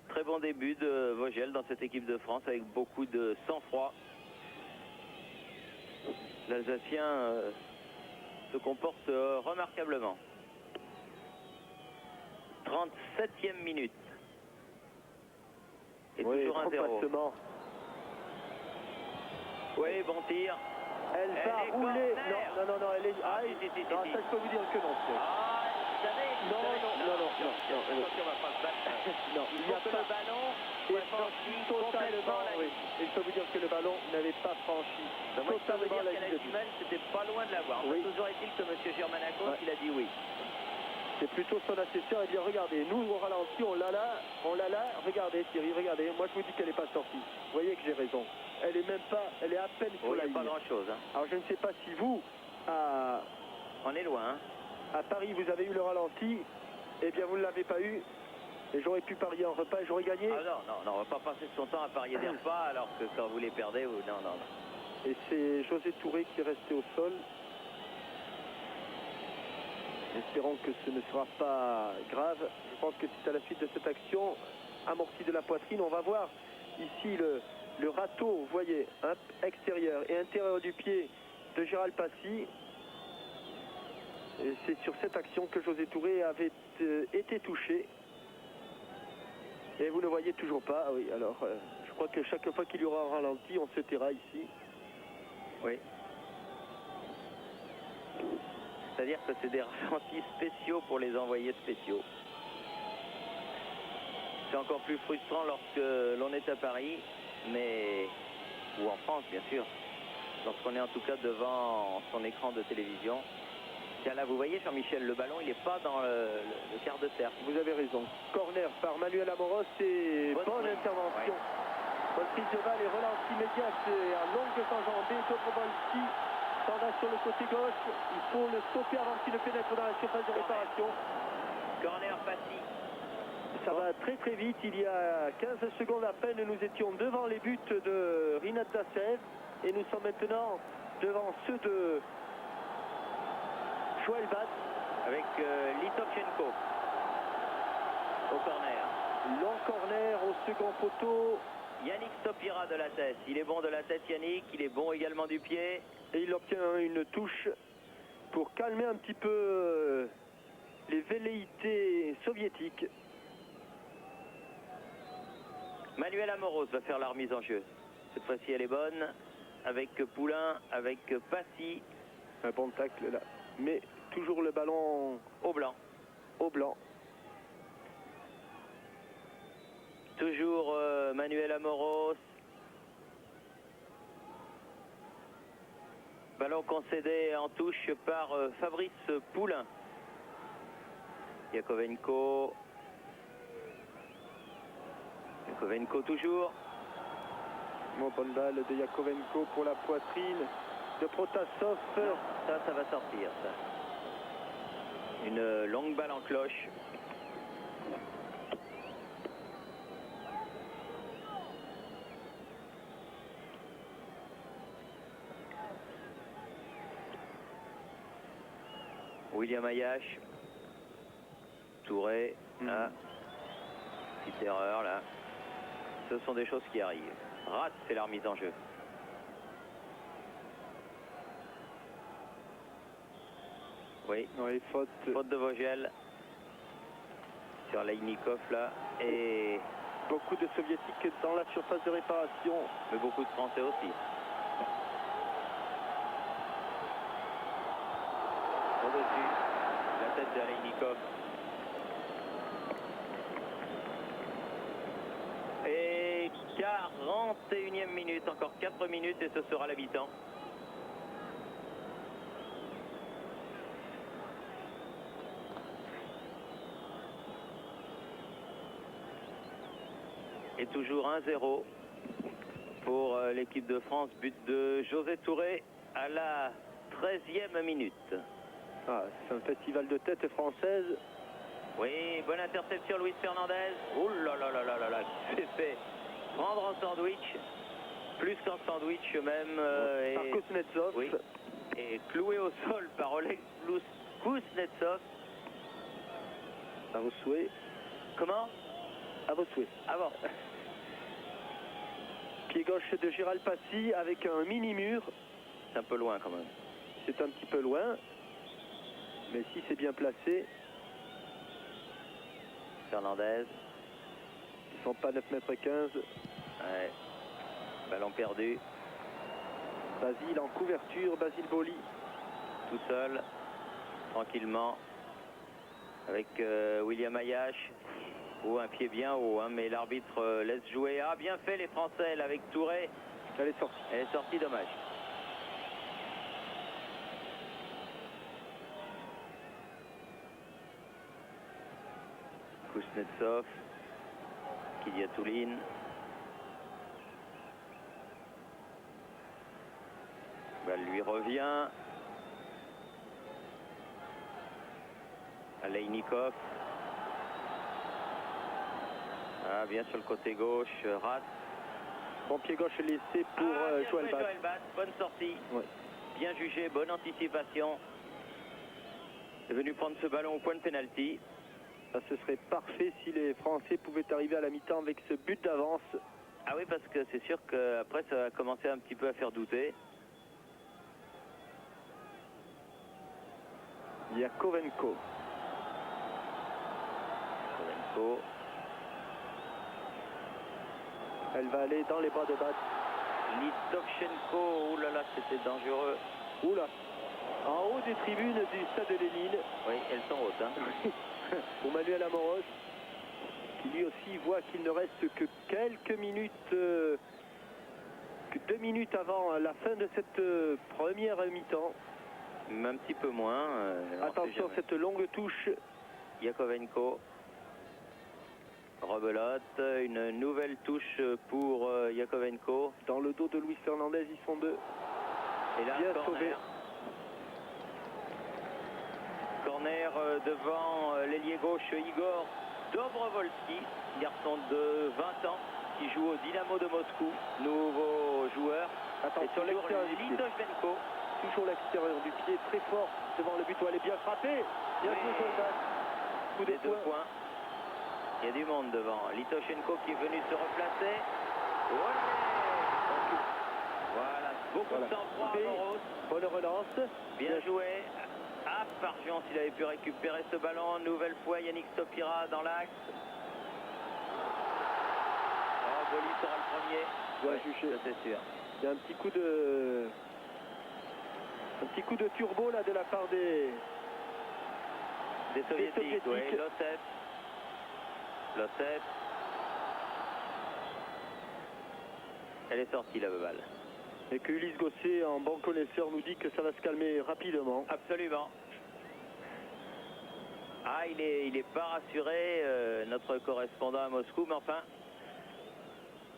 Très bon début de Vogel dans cette équipe de France avec beaucoup de sang-froid. L'Alsacien se comporte remarquablement. 37e minute. Et toujours 1-0. Oui, bon tir. Elle va rouler. Non, elle est... Ah, non, ça je peux vous dire que non. Vous savez, non. Attention, on va pas se battre. Non, il n'y a que pas... le ballon soit franchi totalement la ligne. Il faut vous dire que le ballon n'avait pas franchi totalement la ligne de but. C'était pas loin de l'avoir. Oui. Toujours est-il que M. Germanakos, il a dit oui. C'est plutôt son assesseur. Il dit regardez, nous au ralenti, on l'a là. Regardez Thierry, regardez. Moi je vous dis qu'elle n'est pas sortie. Vous voyez que j'ai raison. Elle est même pas, elle est à peine sur la ligne. Il n'y a pas grand chose. Hein. Alors je ne sais pas si vous, on est loin. Hein. À Paris, vous avez eu le ralenti. Eh bien, vous ne l'avez pas eu. Et j'aurais pu parier en repas et j'aurais gagné. Ah non, on va pas passer son temps à parier des repas alors que quand vous les perdez, vous... Non. Et c'est José Touré qui est resté au sol. Espérons que ce ne sera pas grave. Je pense que c'est à la suite de cette action amortie de la poitrine. On va voir ici le râteau, vous voyez, hein, extérieur et intérieur du pied de Gérald Passy. Et c'est sur cette action que José Touré avait été touché. Et vous ne voyez toujours pas. Oui, alors je crois que chaque fois qu'il y aura un ralenti, on se taira ici. Oui. C'est-à-dire que c'est des ralentis spéciaux pour les envoyés spéciaux. C'est encore plus frustrant lorsque l'on est à Paris, mais ou en France bien sûr, lorsqu'on est en tout cas devant son écran de télévision. Tiens là, vous voyez Jean-Michel, le ballon il n'est pas dans le quart de cercle. Vous avez raison. Corner par Manuel Amoros et bonne intervention. Ouais. Bonne prise de balle et relance immédiate à longue enjambée. Dobrovolski s'en va sur le côté gauche. Il faut le stopper avant qu'il ne pénètre dans la surface de réparation. Corner Passy. Ça va très très vite. Il y a 15 secondes à peine, nous étions devant les buts de Rinat Dassev et nous sommes maintenant devant ceux de Joël Bat. Avec Litovchenko au corner. Long corner au second poteau. Yannick Stopira de la tête. Il est bon de la tête Yannick, il est bon également du pied. Et il obtient une touche pour calmer un petit peu les velléités soviétiques. Manuel Amoros va faire la remise en jeu. Cette fois-ci elle est bonne. Avec Poulain, avec Passy. Un bon tacle là. Mais toujours le ballon Au blanc. au blanc. Toujours Manuel Amoros. Ballon concédé en touche par Fabrice Poulain. Yakovenko. Yakovenko toujours. Bon, bonne balle de Yakovenko pour la poitrine de Protasov. Non, ça va sortir ça. Une longue balle en cloche. William Ayache. Touré. Là. Petite erreur là. Ce sont des choses qui arrivent. Rate fait la remise en jeu. Oui. Oui, faute. Faute de Vogel. Sur Leinikov là. Et Beaucoup de soviétiques dans la surface de réparation. mais beaucoup de Français aussi. Au-dessus. La tête de Leinikov. Et 41e minute, encore 4 minutes et ce sera la mi-temps. Et toujours 1-0 pour l'équipe de France, but de José Touré à la 13e minute. Ah, c'est un festival de tête française. Oui, bonne interception Luis Fernandez. Oh là là là là là là, il s'est fait prendre en sandwich, plus qu'en sandwich même. Par Kuznetsov. Oui, et cloué au sol par Oleg Kuznetsov. À vos souhaits. Comment? À vos souhaits. Ah bon. Pied gauche de Gérald Passy avec un mini-mur. C'est un peu loin quand même. C'est un petit peu loin. Mais si c'est bien placé, Fernandez. ils sont pas 9 mètres 15. Ouais. Ballon perdu. Basile en couverture, Basile Boli. Tout seul. Tranquillement. Avec William Ayache. Oh, un pied bien haut, hein, mais l'arbitre laisse jouer. Ah, bien fait les Français là, avec Touré. Elle est sortie. Elle est sortie, dommage. Kuznetsov. Kyliatoulin. Balle lui revient. Leinikov. Ah, bien sur le côté gauche, rate. Bon pied gauche laissé pour Bien Joël joué, Bat. Joël Bat. Bonne sortie. Ouais. Bien jugé, bonne anticipation. Est venu prendre ce ballon au point de pénalty. Ça, ce serait parfait si les Français pouvaient arriver à la mi-temps avec ce but d'avance. Ah oui, parce que c'est sûr qu'après ça va commencer un petit peu à faire douter. Yakovenko. Kovenko. Elle va aller dans les bras de Bat. Litovchenko, oh là là, c'était dangereux. Oula. En haut des tribunes du stade de Lénine. Oui, elles sont hautes. Hein. Pour Manuel Amoros, qui lui aussi voit qu'il ne reste que quelques minutes, que presque 2 minutes avant la fin de cette première mi-temps. Un petit peu moins. Attention, cette longue touche. Yakovenko. Rebelote. Une nouvelle touche pour Yakovenko. Dans le dos de Luis Fernandez, ils sont deux. Et là, Bien corner. sauvé. Corner devant l'ailier gauche Igor Dobrovolski, garçon de 20 ans qui joue au Dynamo de Moscou, nouveau joueur. Attention, Et toujours l'extérieur du pied. Litoshvenko. Toujours l'extérieur du pied, très fort devant le but. Elle est bien frappée. Bien joué, Jordan. Coup de Les deux poing. points. Il y a du monde devant. Litoshenko qui est venu se replacer. Olé. Voilà, beaucoup de sang-froid à Moros. Bonne relance. Bien joué. Ah, Fargion, s'il avait pu récupérer ce ballon. Nouvelle fois, Yannick Stopira dans l'axe. Oh, Boli sera le premier. Ouais, juger. Ça c'est sûr. Il y a un petit coup de turbo là de la part des Soviétiques. Oui, Losset. Elle est sortie la balle. et que Ulysse Gosset, en bon connaisseur, nous dit que ça va se calmer rapidement. Absolument. Ah, il est pas rassuré, notre correspondant à Moscou, mais enfin,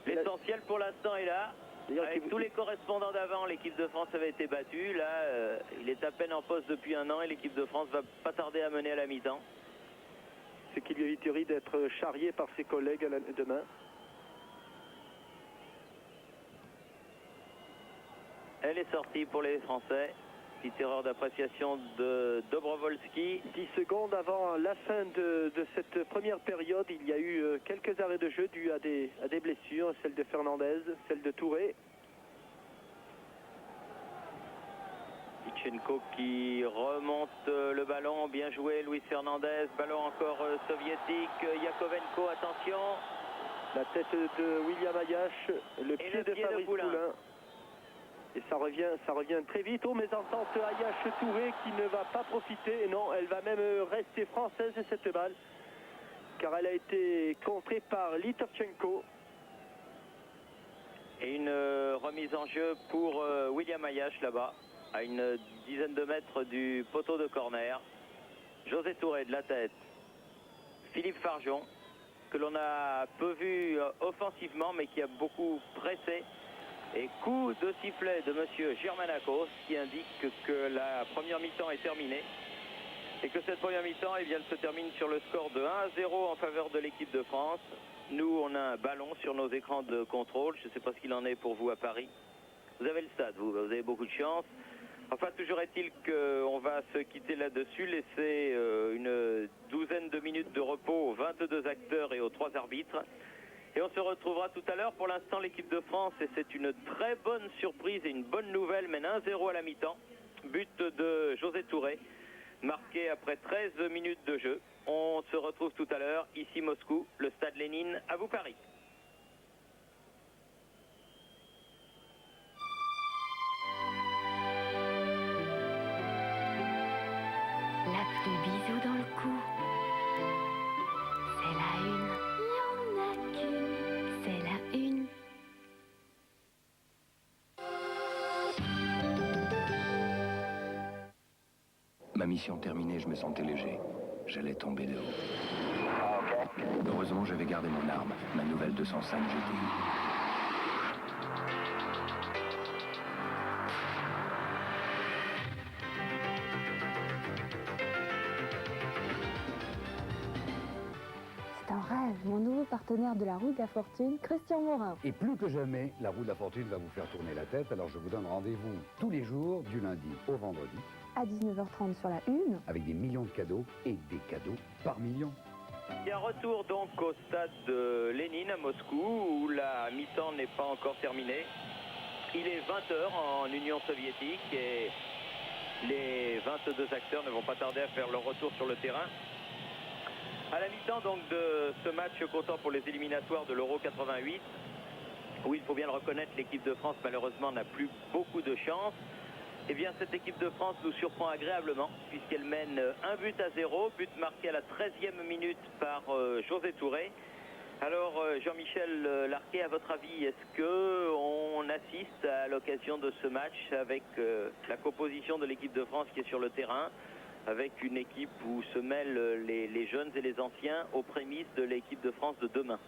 l'essentiel pour l'instant est là. Avec tous les correspondants d'avant, l'équipe de France avait été battue. Là, il est à peine en poste depuis un an et l'équipe de France va pas tarder à mener à la mi-temps. Ce qui lui éviterait d'être charrié par ses collègues demain. Elle est sortie pour les Français. Petite erreur d'appréciation de Dobrovolski. 10 secondes avant la fin de cette première période, il y a eu quelques arrêts de jeu dus à des blessures, celle de Fernandez, celle de Touré. Tichenko qui remonte le ballon, bien joué Luis Fernandez, ballon encore soviétique, Yakovenko, attention. La tête de William Ayash, le pied de Fabrice Poulain. Et ça revient très vite. Oh, mésentente Ayash Touré qui ne va pas profiter. Et non, elle va même rester française cette balle. Car elle a été contrée par Litovchenko. Et une remise en jeu pour William Ayash là-bas, à une dizaine de mètres du poteau de corner. José Touré de la tête. Philippe Fargion, que l'on a peu vu offensivement, mais qui a beaucoup pressé. Et coup de sifflet de monsieur Germanakos qui indique que la première mi-temps est terminée. Et que cette première mi-temps, eh bien, elle se termine sur le score de 1-0 en faveur de l'équipe de France. Nous, on a un ballon sur nos écrans de contrôle. Je ne sais pas ce qu'il en est pour vous à Paris. Vous avez le stade, vous avez beaucoup de chance. Enfin, toujours est-il qu'on va se quitter là-dessus, laisser une douzaine de minutes de repos aux 22 acteurs et aux 3 arbitres. Et on se retrouvera tout à l'heure. Pour l'instant, l'équipe de France, et c'est une très bonne surprise et une bonne nouvelle, mène 1-0 à la mi-temps. But de José Touré, marqué après 13 minutes de jeu. On se retrouve tout à l'heure, ici Moscou, le stade Lénine, à vous Paris. La pluie bisou dans le cou, c'est la une. Il n'y en a qu'une, c'est la une. Ma mission terminée, je me sentais léger. J'allais tomber de haut. Heureusement, j'avais gardé mon arme, ma nouvelle 205 GTI. C'est un rêve, mon nouveau partenaire de la roue de la fortune, Christian Morin. Et plus que jamais, la roue de la fortune va vous faire tourner la tête, alors je vous donne rendez-vous tous les jours, du lundi au vendredi, À 19h30 sur la une. avec des millions de cadeaux et des cadeaux par million. Et un retour donc au stade de Lénine à Moscou, où la mi-temps n'est pas encore terminée. Il est 20h en Union soviétique et les 22 acteurs ne vont pas tarder à faire leur retour sur le terrain. À la mi-temps donc de ce match comptant pour les éliminatoires de l'Euro 88, où il faut bien le reconnaître, l'équipe de France malheureusement n'a plus beaucoup de chance. Eh bien cette équipe de France nous surprend agréablement puisqu'elle mène 1-0, but marqué à la 13e minute par José Touré. Alors Jean-Michel Larquet, à votre avis, est-ce qu'on on assiste à l'occasion de ce match avec la composition de l'équipe de France qui est sur le terrain, avec une équipe où se mêlent les jeunes et les anciens aux prémices de l'équipe de France de demain.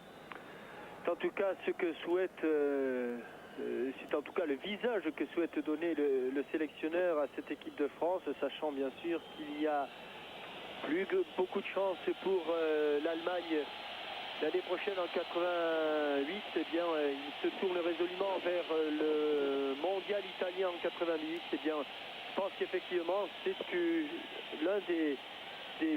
En tout cas, ce que souhaite, c'est en tout cas le visage que souhaite donner le sélectionneur à cette équipe de France, sachant bien sûr qu'il y a plus que beaucoup de chance pour l'Allemagne l'année prochaine en 88. Eh bien, il se tourne résolument vers le mondial italien en 88. Eh bien, je pense qu'effectivement, c'est que l'un des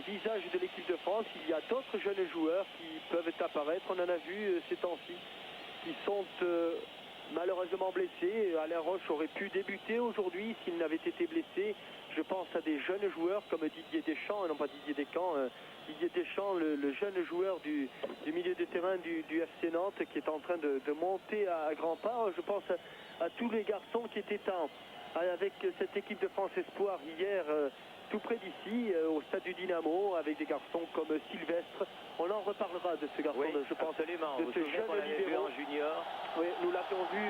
visages de l'équipe de France. Il y a d'autres jeunes joueurs qui peuvent apparaître. On en a vu ces temps-ci, qui sont malheureusement blessés. Alain Roche aurait pu débuter aujourd'hui s'il n'avait été blessé. Je pense à des jeunes joueurs comme Didier Deschamps, non pas Didier Descamps, Didier Deschamps, le jeune joueur du milieu de terrain du FC Nantes, qui est en train de monter à grands pas. Je pense à tous les garçons qui étaient avec cette équipe de France Espoir hier, tout près d'ici, au stade du Dynamo, avec des garçons comme Sylvestre. On en reparlera de ce garçon, Oui, je pense, absolument. de ce jeune libéro. En junior. Oui, nous l'avions vu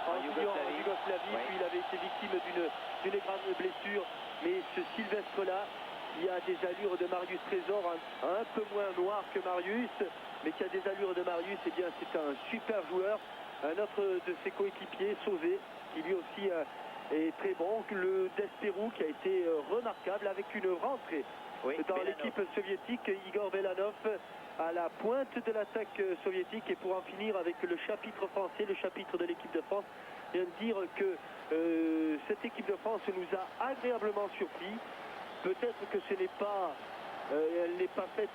en junior en Yougoslavie, oui. puis il avait été victime d'une grave blessure. Mais ce Sylvestre-là, il a des allures de Marius Trésor, un peu moins noir que Marius, mais qui a des allures de Marius. Eh bien, c'est un super joueur. Un autre de ses coéquipiers, Sauzé, qui lui aussi est très bon. Le Desperou, qui a été remarquable avec une rentrée dans l'équipe soviétique. Igor Belanov à la pointe de l'attaque soviétique. Et pour en finir avec le chapitre français, le chapitre de l'équipe de France, je viens de dire que cette équipe de France nous a agréablement surpris. Peut-être que ce n'est pas, elle n'est pas faite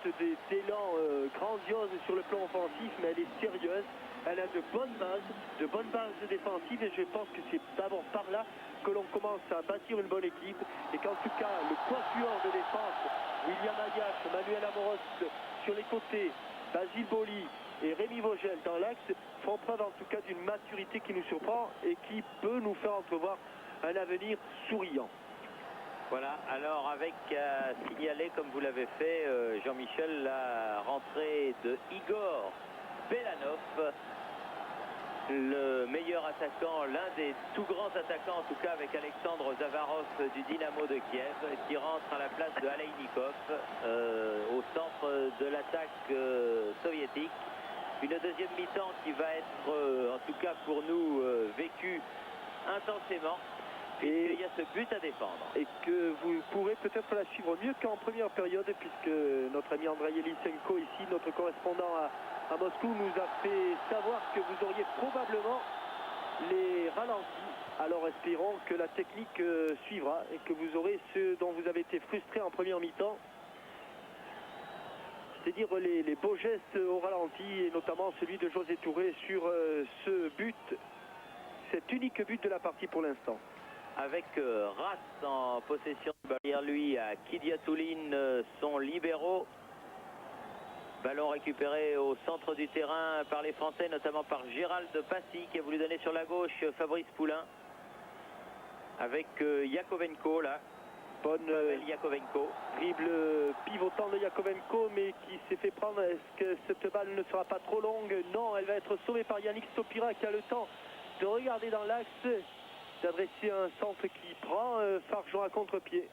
d'élan grandiose sur le plan offensif, mais elle est sérieuse. Elle a de bonnes bases défensives, et je pense que c'est d'abord par là que l'on commence à bâtir une bonne équipe, et qu'en tout cas le quatuor de défense, William Ayash, Manuel Amoros sur les côtés, Basile Boli et Rémi Vogel dans l'axe, font preuve en tout cas d'une maturité qui nous surprend et qui peut nous faire entrevoir un avenir souriant. Voilà, alors avec signaler, comme vous l'avez fait, Jean-Michel, la rentrée de Igor Belanov, le meilleur attaquant, l'un des tout grands attaquants, en tout cas avec Alexandre Zavarov du Dynamo de Kiev, qui rentre à la place de Aleinikov au centre de l'attaque soviétique. Une deuxième mi-temps qui va être, en tout cas pour nous, vécue intensément. Et il y a ce but à défendre. Et que vous pourrez peut-être la suivre mieux qu'en première période, puisque notre ami Andrei Elisenko, ici, notre correspondant à Moscou, nous a fait savoir que vous auriez probablement les ralentis. Alors espérons que la technique suivra et que vous aurez ce dont vous avez été frustré en première mi-temps, c'est-à-dire les beaux gestes au ralenti, et notamment celui de José Touré sur ce but, cet unique but de la partie pour l'instant. Avec Ras en possession derrière lui à Kidiatoulin, son libéraux. Ballon récupéré au centre du terrain par les Français, notamment par Gérald Passy qui a voulu donner sur la gauche Fabrice Poulain. Avec Yakovenko là. Yakovenko. Dribble pivotant de Yakovenko, mais qui s'est fait prendre. Est-ce que cette balle ne sera pas trop longue? Non, elle va être sauvée par Yannick Stopira qui a le temps de regarder dans l'axe, d'adresser un centre qui prend Farjon à contre-pied.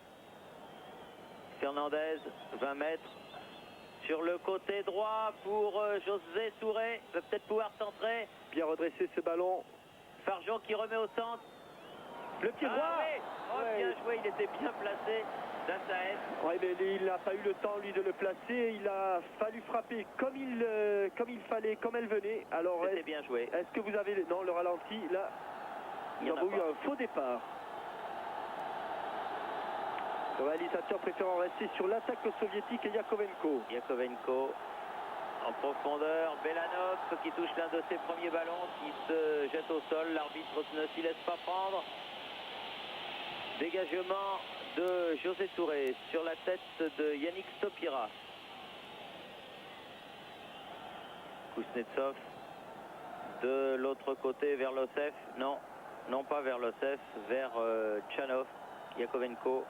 Fernandez, 20 mètres. Sur le côté droit pour José Touré. Il va peut-être pouvoir centrer. Bien redresser ce ballon. Farjon qui remet au centre. Le pied droit. Oui. Oh, ouais. Bien joué, il était bien placé. Dassaez. Oui, mais il n'a pas eu le temps, lui, de le placer. Il a fallu frapper comme il fallait, comme elle venait. Alors, c'était bien joué. Est-ce que vous avez... Non, le ralenti, là... Nous avons eu un faux départ. Le réalisateur préférant rester sur l'attaque soviétique et Yakovenko. Yakovenko en profondeur. Belanov qui touche l'un de ses premiers ballons, qui se jette au sol. L'arbitre ne s'y laisse pas prendre. Dégagement de José Touré sur la tête de Yannick Stopira. Kuznetsov de l'autre côté vers Losseff. Non, pas vers Losseff, vers Tchanov, Yakovenko,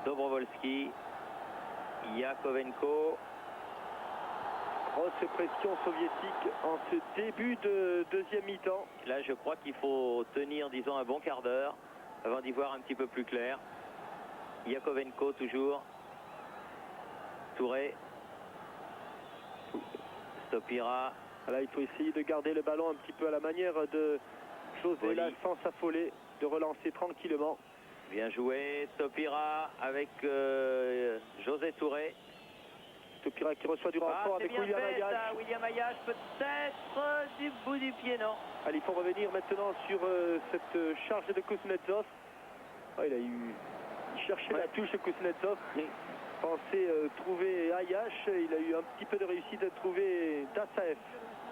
Dobrovolski, Yakovenko, Grosse pression soviétique en ce début de deuxième mi-temps. Là, je crois qu'il faut tenir, disons, un bon quart d'heure avant d'y voir un petit peu plus clair. Yakovenko toujours. Touré. Stopira. Là, il faut essayer de garder le ballon un petit peu à la manière de José, là, sans s'affoler, de relancer tranquillement. Bien joué. Stopira avec José Touré. Stopira qui reçoit du renfort avec William Ayash. William Ayash, peut-être du bout du pied, non. Allez, il faut revenir maintenant sur cette charge de Kuznetsov. Oh, il cherchait la touche Kuznetsov. Il pensait trouver Ayash. Il a eu un petit peu de réussite de trouver Dassaev.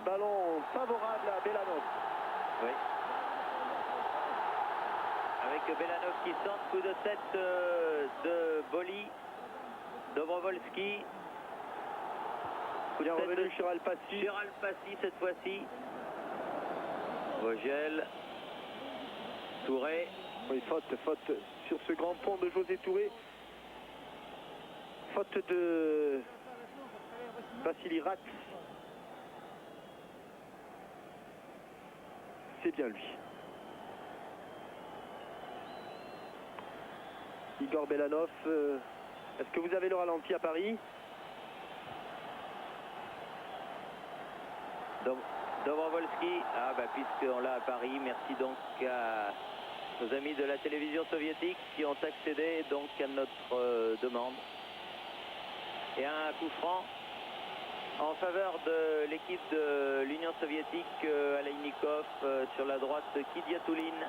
Ballon favorable à Belanov. Oui. Avec Belanov qui sort, coup de tête de Boli. Dobrovolski. Bien revenu sur Alpassi. Sur Alpassi cette fois-ci. Vogel. Touré. Oui, faute sur ce grand pont de José Touré. Faute de Vassili Ratz. C'est bien lui. Igor Belanov. Est-ce que vous avez le ralenti à Paris? Dobrovolski, puisqu'on l'a à Paris, merci donc à nos amis de la télévision soviétique qui ont accédé donc à notre demande. Et un coup franc en faveur de l'équipe de l'Union soviétique, Aleinikov sur la droite, Kidiatoulin.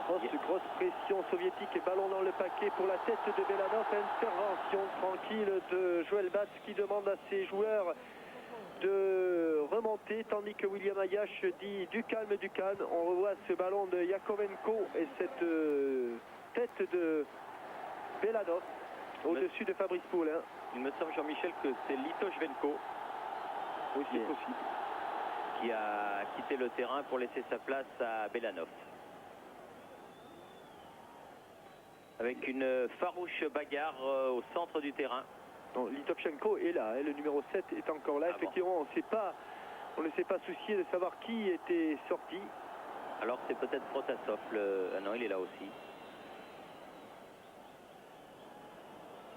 Grosse pression soviétique et ballon dans le paquet pour la tête de Belanov. Intervention tranquille de Joël Batz qui demande à ses joueurs de remonter, tandis que William Ayash dit du calme. On revoit ce ballon de Yakovenko et cette tête de Belanov au-dessus de Fabrice Poulin. Il me semble, Jean-Michel, que c'est Litoshvenko. Oui, c'est possible. Qui a quitté le terrain pour laisser sa place à Belanov. Avec une farouche bagarre au centre du terrain. Litovchenko est là, le numéro 7 est encore là. Effectivement, on ne s'est pas soucié de savoir qui était sorti. Alors c'est peut-être Protasov. Ah non, il est là aussi.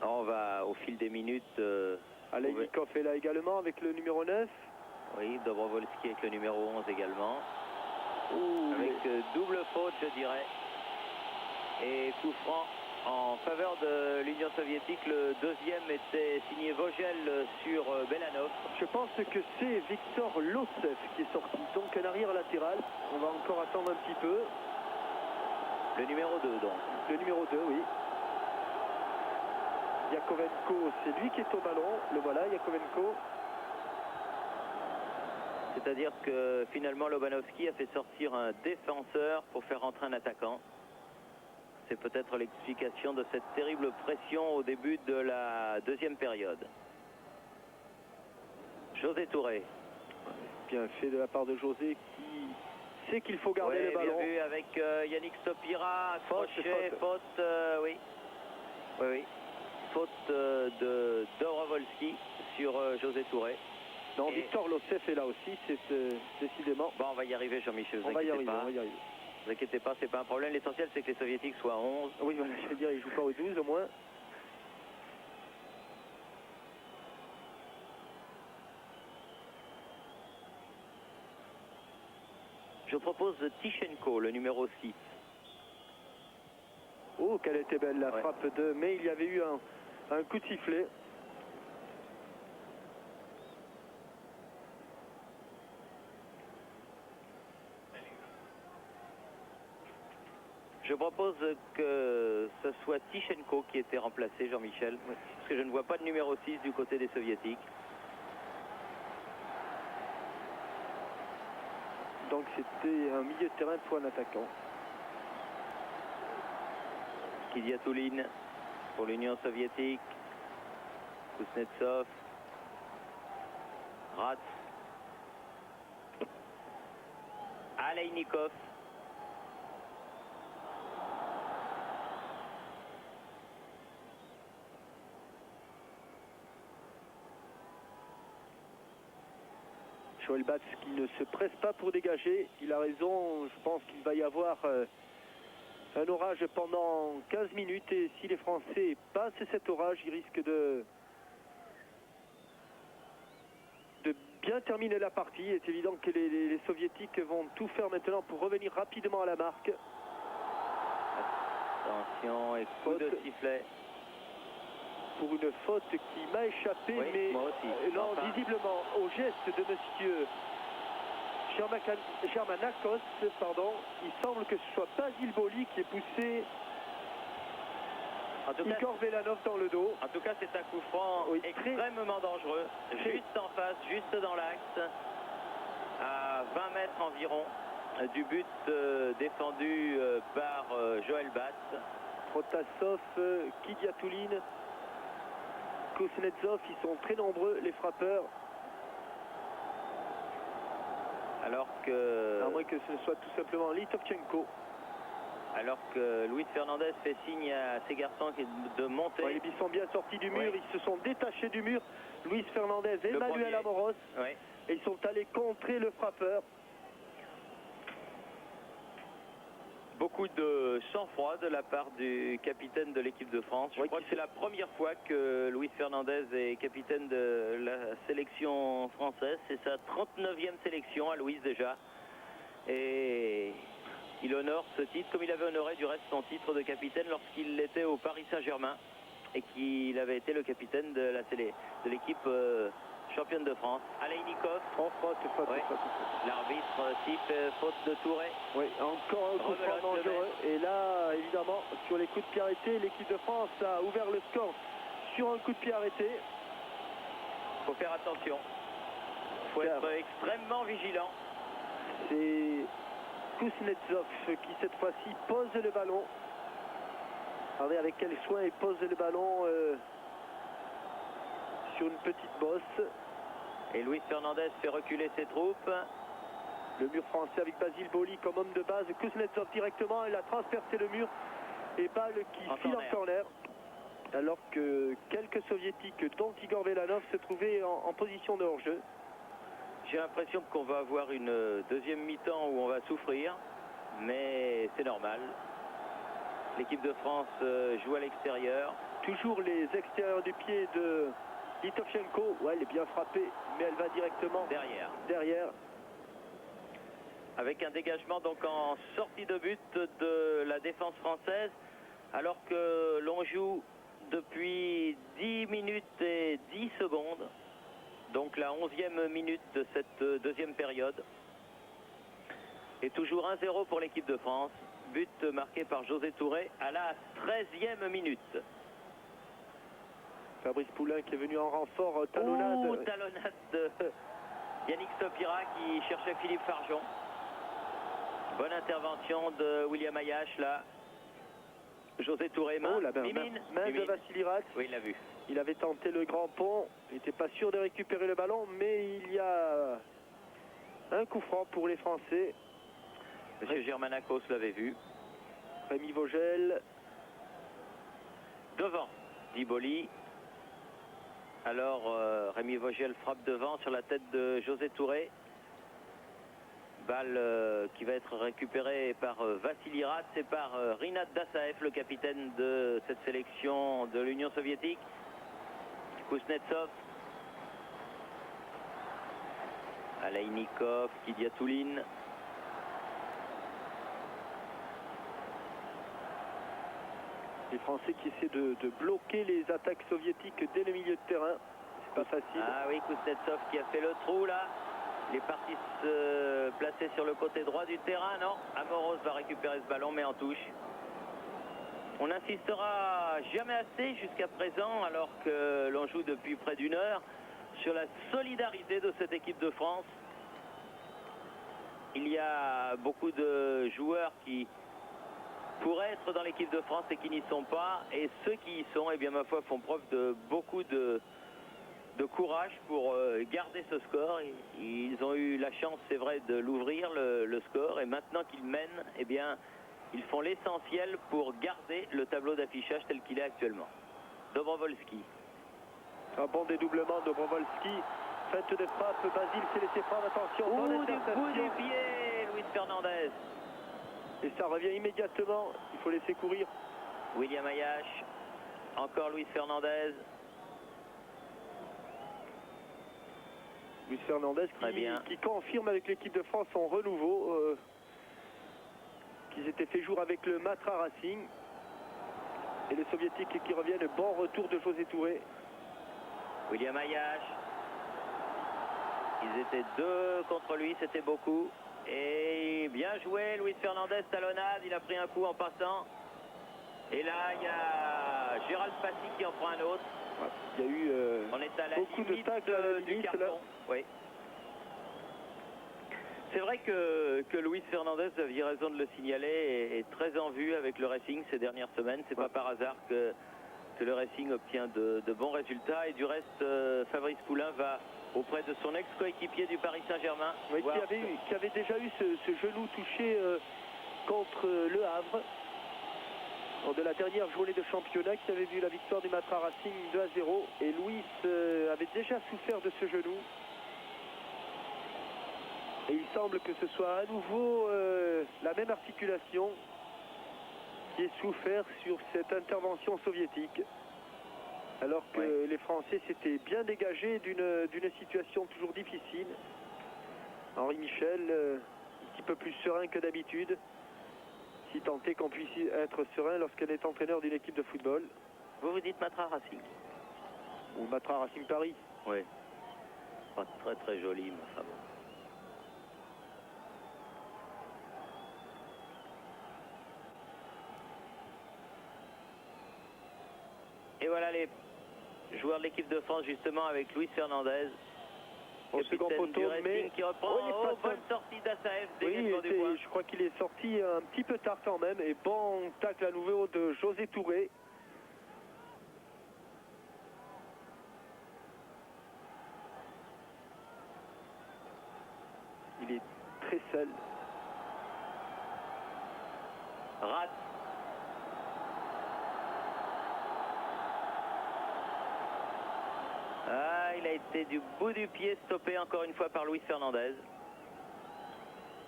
Alors, on va au fil des minutes. Aleinikov est là également avec le numéro 9. Oui, Dobrovolski avec le numéro 11 également. Avec double faute, je dirais. Et coup franc en faveur de l'Union soviétique. Le deuxième était signé Vogel sur Belanov. Je pense que c'est Victor Lotsev qui est sorti. Donc un arrière latéral. On va encore attendre un petit peu. Le numéro 2 donc. Le numéro 2, oui. Yakovenko, c'est lui qui est au ballon. Le voilà, Yakovenko. C'est-à-dire que finalement Lobanovski a fait sortir un défenseur pour faire rentrer un attaquant. C'est peut-être l'explication de cette terrible pression au début de la deuxième période. José Touré. Bien fait de la part de José qui sait qu'il faut garder le ballon. Bien vu avec Yannick Stopira. Faute. Oui. Faute de Dobrovolski sur José Touré. Non, Victor Lotsev est là aussi, c'est décidément. Bon, on va y arriver, Jean-Michel, on va y arriver. Ne vous inquiétez pas, c'est pas un problème. L'essentiel, c'est que les soviétiques soient à 11. Oui, voilà, je veux dire, ils ne jouent pas au 12 au moins. Je propose Tichenko, le numéro 6. Oh, quelle était belle la frappe de... Mais il y avait eu un coup de sifflet. Je propose que ce soit Tichenko qui ait été remplacé, Jean-Michel, parce que je ne vois pas de numéro 6 du côté des soviétiques. Donc c'était un milieu de terrain pour un attaquant. Kidiatoulin pour l'Union soviétique. Kuznetsov. Ratz. Aleinikov. Joël Batz qui ne se presse pas pour dégager. Il a raison, je pense qu'il va y avoir un orage pendant 15 minutes et si les Français passent cet orage, ils risquent de bien terminer la partie. Il est évident que les Soviétiques vont tout faire maintenant pour revenir rapidement à la marque. Attention, et coup de sifflet. Pour une faute qui m'a échappé, Oui, mais moi aussi. non, Enfin. visiblement au geste de monsieur Germanakos, pardon, il semble que ce soit Basile Boli qui est poussé En tout cas, Igor Velanov dans le dos. En tout cas, c'est un coup franc Oui, extrêmement dangereux, juste en face, juste dans l'axe, à 20 mètres environ du but défendu par Joël Batz. Protasov, Kidiatouline, Kuznetsov, ils sont très nombreux les frappeurs, Alors que, à moins que ce soit tout simplement Litovchenko. alors que Luis Fernandez fait signe à ses garçons de monter. Ouais, ils sont bien sortis du mur, Oui. ils se sont détachés du mur. Luis Fernandez et Le Manuel premier. Amoros, Oui. et ils sont allés contrer le frappeur. Beaucoup de sang-froid de la part du capitaine de l'équipe de France. Je Oui, crois que c'est la première fois que Luis Fernandez est capitaine de la sélection française. C'est sa 39e sélection à Luis déjà. Et il honore ce titre comme il avait honoré du reste son titre de capitaine lorsqu'il était au Paris Saint-Germain et qu'il avait été le capitaine de l'équipe championne de France. Aleinikov, Faute. Ouais. l'arbitre siffle faute de Touré. Oui, encore un coup franc Rebelote le dangereux. Et là, évidemment, sur les coups de pied arrêtés, l'équipe de France a ouvert le score sur un coup de pied arrêté. Il faut faire attention. Il faut Car- être extrêmement vigilant. C'est Kuznetsov qui cette fois-ci pose le ballon. Regardez avec quel soin il pose le ballon sur une petite bosse. Et Luis Fernandez fait reculer ses troupes. Le mur français avec Basile Boli comme homme de base. Kuznetsov directement, il a transpercé le mur. Et balle qui En file corner. en corner. Alors que quelques soviétiques, dont Igor Velanov, se trouvaient en position de hors-jeu. J'ai l'impression qu'on va avoir une deuxième mi-temps où on va souffrir. Mais c'est normal. L'équipe de France joue à l'extérieur. Toujours les extérieurs du pied de Litovchenko. Ouais, elle est bien frappée, mais elle va directement derrière. Avec un dégagement donc en sortie de but de la défense française. Alors que l'on joue depuis 10 minutes et 10 secondes. Donc la 11e minute de cette deuxième période. Et toujours 1-0 pour l'équipe de France. But marqué par José Touré à la 13e minute. Fabrice Poulain qui est venu en renfort, talonnade. Talonnade de Yannick Sopira qui cherchait Philippe Farjon. Bonne intervention de William Ayache là. José Touré, main, la main Mimine. de Mimine. Vassili Rats. Oui, il l'a vu. Il avait tenté le grand pont, il n'était pas sûr de récupérer le ballon, mais il y a un coup franc pour les Français. Monsieur Germanakos l'avait vu. Rémi Vogel. Devant, dit Boli. Alors Rémi Vogel frappe devant sur la tête de José Touré. Balle qui va être récupérée par Vassili Rats et par Rinat Dassaev, le capitaine de cette sélection de l'Union soviétique. Kuznetsov. Aleinikov, Kidiatouline. Les Français qui essaient de bloquer les attaques soviétiques dès le milieu de terrain. C'est pas facile. Ah oui, Kuznetsov qui a fait le trou là. Il est parti se placer sur le côté droit du terrain. Non, Amoros va récupérer ce ballon mais en touche. On n'insistera jamais assez jusqu'à présent, alors que l'on joue depuis près d'une heure, sur la solidarité de cette équipe de France. Il y a beaucoup de joueurs qui pourraient être dans l'équipe de France et qui n'y sont pas. Et ceux qui y sont, eh bien ma foi, font preuve de beaucoup de courage pour garder ce score. Ils ont eu la chance, c'est vrai, de l'ouvrir, le score. Et maintenant qu'ils mènent, eh bien, ils font l'essentiel pour garder le tableau d'affichage tel qu'il est actuellement. Dobrovolski. Un bon dédoublement de Dobrovolski. Fête de frappe, Basile s'est laissé prendre, attention, bonne Du bout interception. du pied, Luis Fernandez. Et ça revient immédiatement, il faut laisser courir. William Ayache, encore Luis Fernandez. Luis Fernandez Très bien. qui confirme avec l'équipe de France son renouveau, qu'ils étaient fait jour avec le Matra Racing. Et les Soviétiques qui reviennent, bon retour de José Touré. William Ayache. Ils étaient 2 contre lui, c'était beaucoup. Et bien joué, Luis Fernandez, talonnade, il a pris un coup en passant. Et là, il y a Gérald Passy qui en prend un autre. Ouais, il y a eu On est à la beaucoup de limite tacles à la du limite, carton. là. Oui. C'est vrai que Luis Fernandez, vous aviez raison de le signaler, est très en vue avec le Racing ces dernières semaines. C'est pas par hasard que le Racing obtient de bons résultats. Et du reste, Fabrice Poulain va auprès de son ex-coéquipier du Paris Saint-Germain. Oui, qui avait déjà eu ce genou touché contre Le Havre lors de la dernière journée de championnat, qui avait vu la victoire du Matra Racing 2-0. Et Luis avait déjà souffert de ce genou. Et il semble que ce soit à nouveau la même articulation qui est souffert sur cette intervention soviétique. Alors que les Français s'étaient bien dégagés d'une situation toujours difficile. Henri Michel, un petit peu plus serein que d'habitude, si tant est qu'on puisse être serein lorsqu'on est entraîneur d'une équipe de football. Vous dites Matra Racing? Ou Matra Racing Paris. Oui. Pas très très joli, mais enfin bon. Et voilà les joueurs de l'équipe de France justement avec Luis Fernandez. Au second capitaine poteau, du Racing mais qui reprend. Bonne sortie d'Assaev, dégagement du point. Je crois qu'il est sorti un petit peu tard quand même. Et bon tacle à nouveau de José Touré. Il est très seul. Rate. Ah, il a été du bout du pied stoppé encore une fois par Luis Fernandez.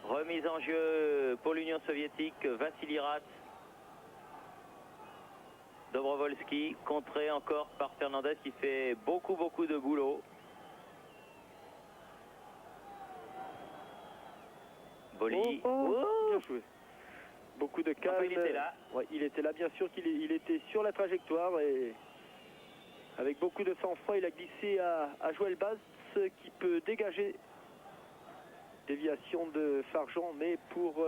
Remise en jeu pour l'Union soviétique, Vassili Rate. Dobrovolski, contré encore par Fernandez qui fait beaucoup de boulot. Boli. Bien joué. Beaucoup de calme. Enfin, il était là. Ouais, il était là, bien sûr qu'il était sur la trajectoire et avec beaucoup de sang-froid, il a glissé à Joël Baz qui peut dégager. Déviation de Farjon, mais pour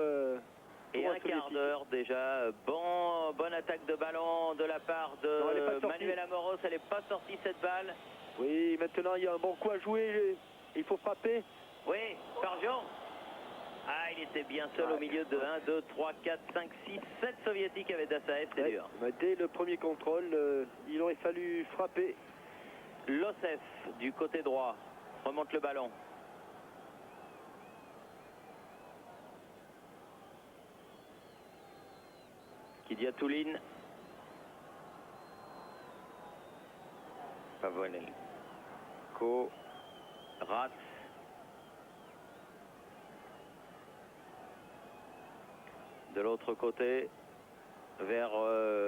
et un quart d'heure déjà. Bonne attaque de ballon de la part de Manuel Amoros. Elle n'est pas sortie cette balle. Oui, maintenant il y a un bon coup à jouer. Il faut frapper. Oui, Farjon. Ah, il était bien seul au milieu de 1, 2, 3, 4, 5, 6, 7 soviétiques avec Dassaev, c'est dur. Dès le premier contrôle, il aurait fallu frapper. Losef du côté droit remonte le ballon. Kidiatouline. Pavonenko. Rats. De l'autre côté, vers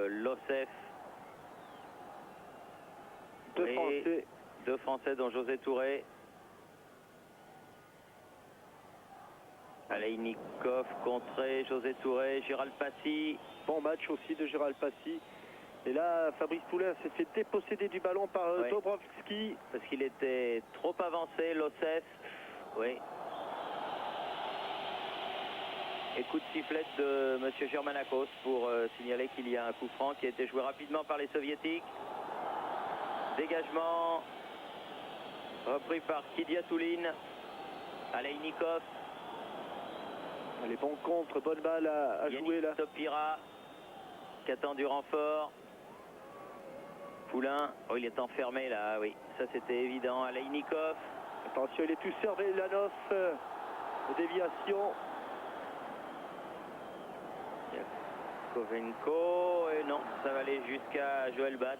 Losef. Deux Français dont José Touré. Aleinikov contré, José Touré, Gérald Passy. Bon match aussi de Gérald Passy. Et là, Fabrice Poulain s'est fait déposséder du ballon par Dobrovski. Parce qu'il était trop avancé, Losef. Oui. Et coup de sifflette de M. Germanakos pour signaler qu'il y a un coup franc qui a été joué rapidement par les Soviétiques. Dégagement repris par Kidiatouline. Aleinikov. Les bons contres, bonne balle à jouer là. Topira qui attend du renfort. Poulain, oh, il est enfermé là, oui, ça c'était évident. Aleinikov. Attention, il est tout servé, Lanov. Déviation. Kovenko, et non, ça va aller jusqu'à Joël Bat.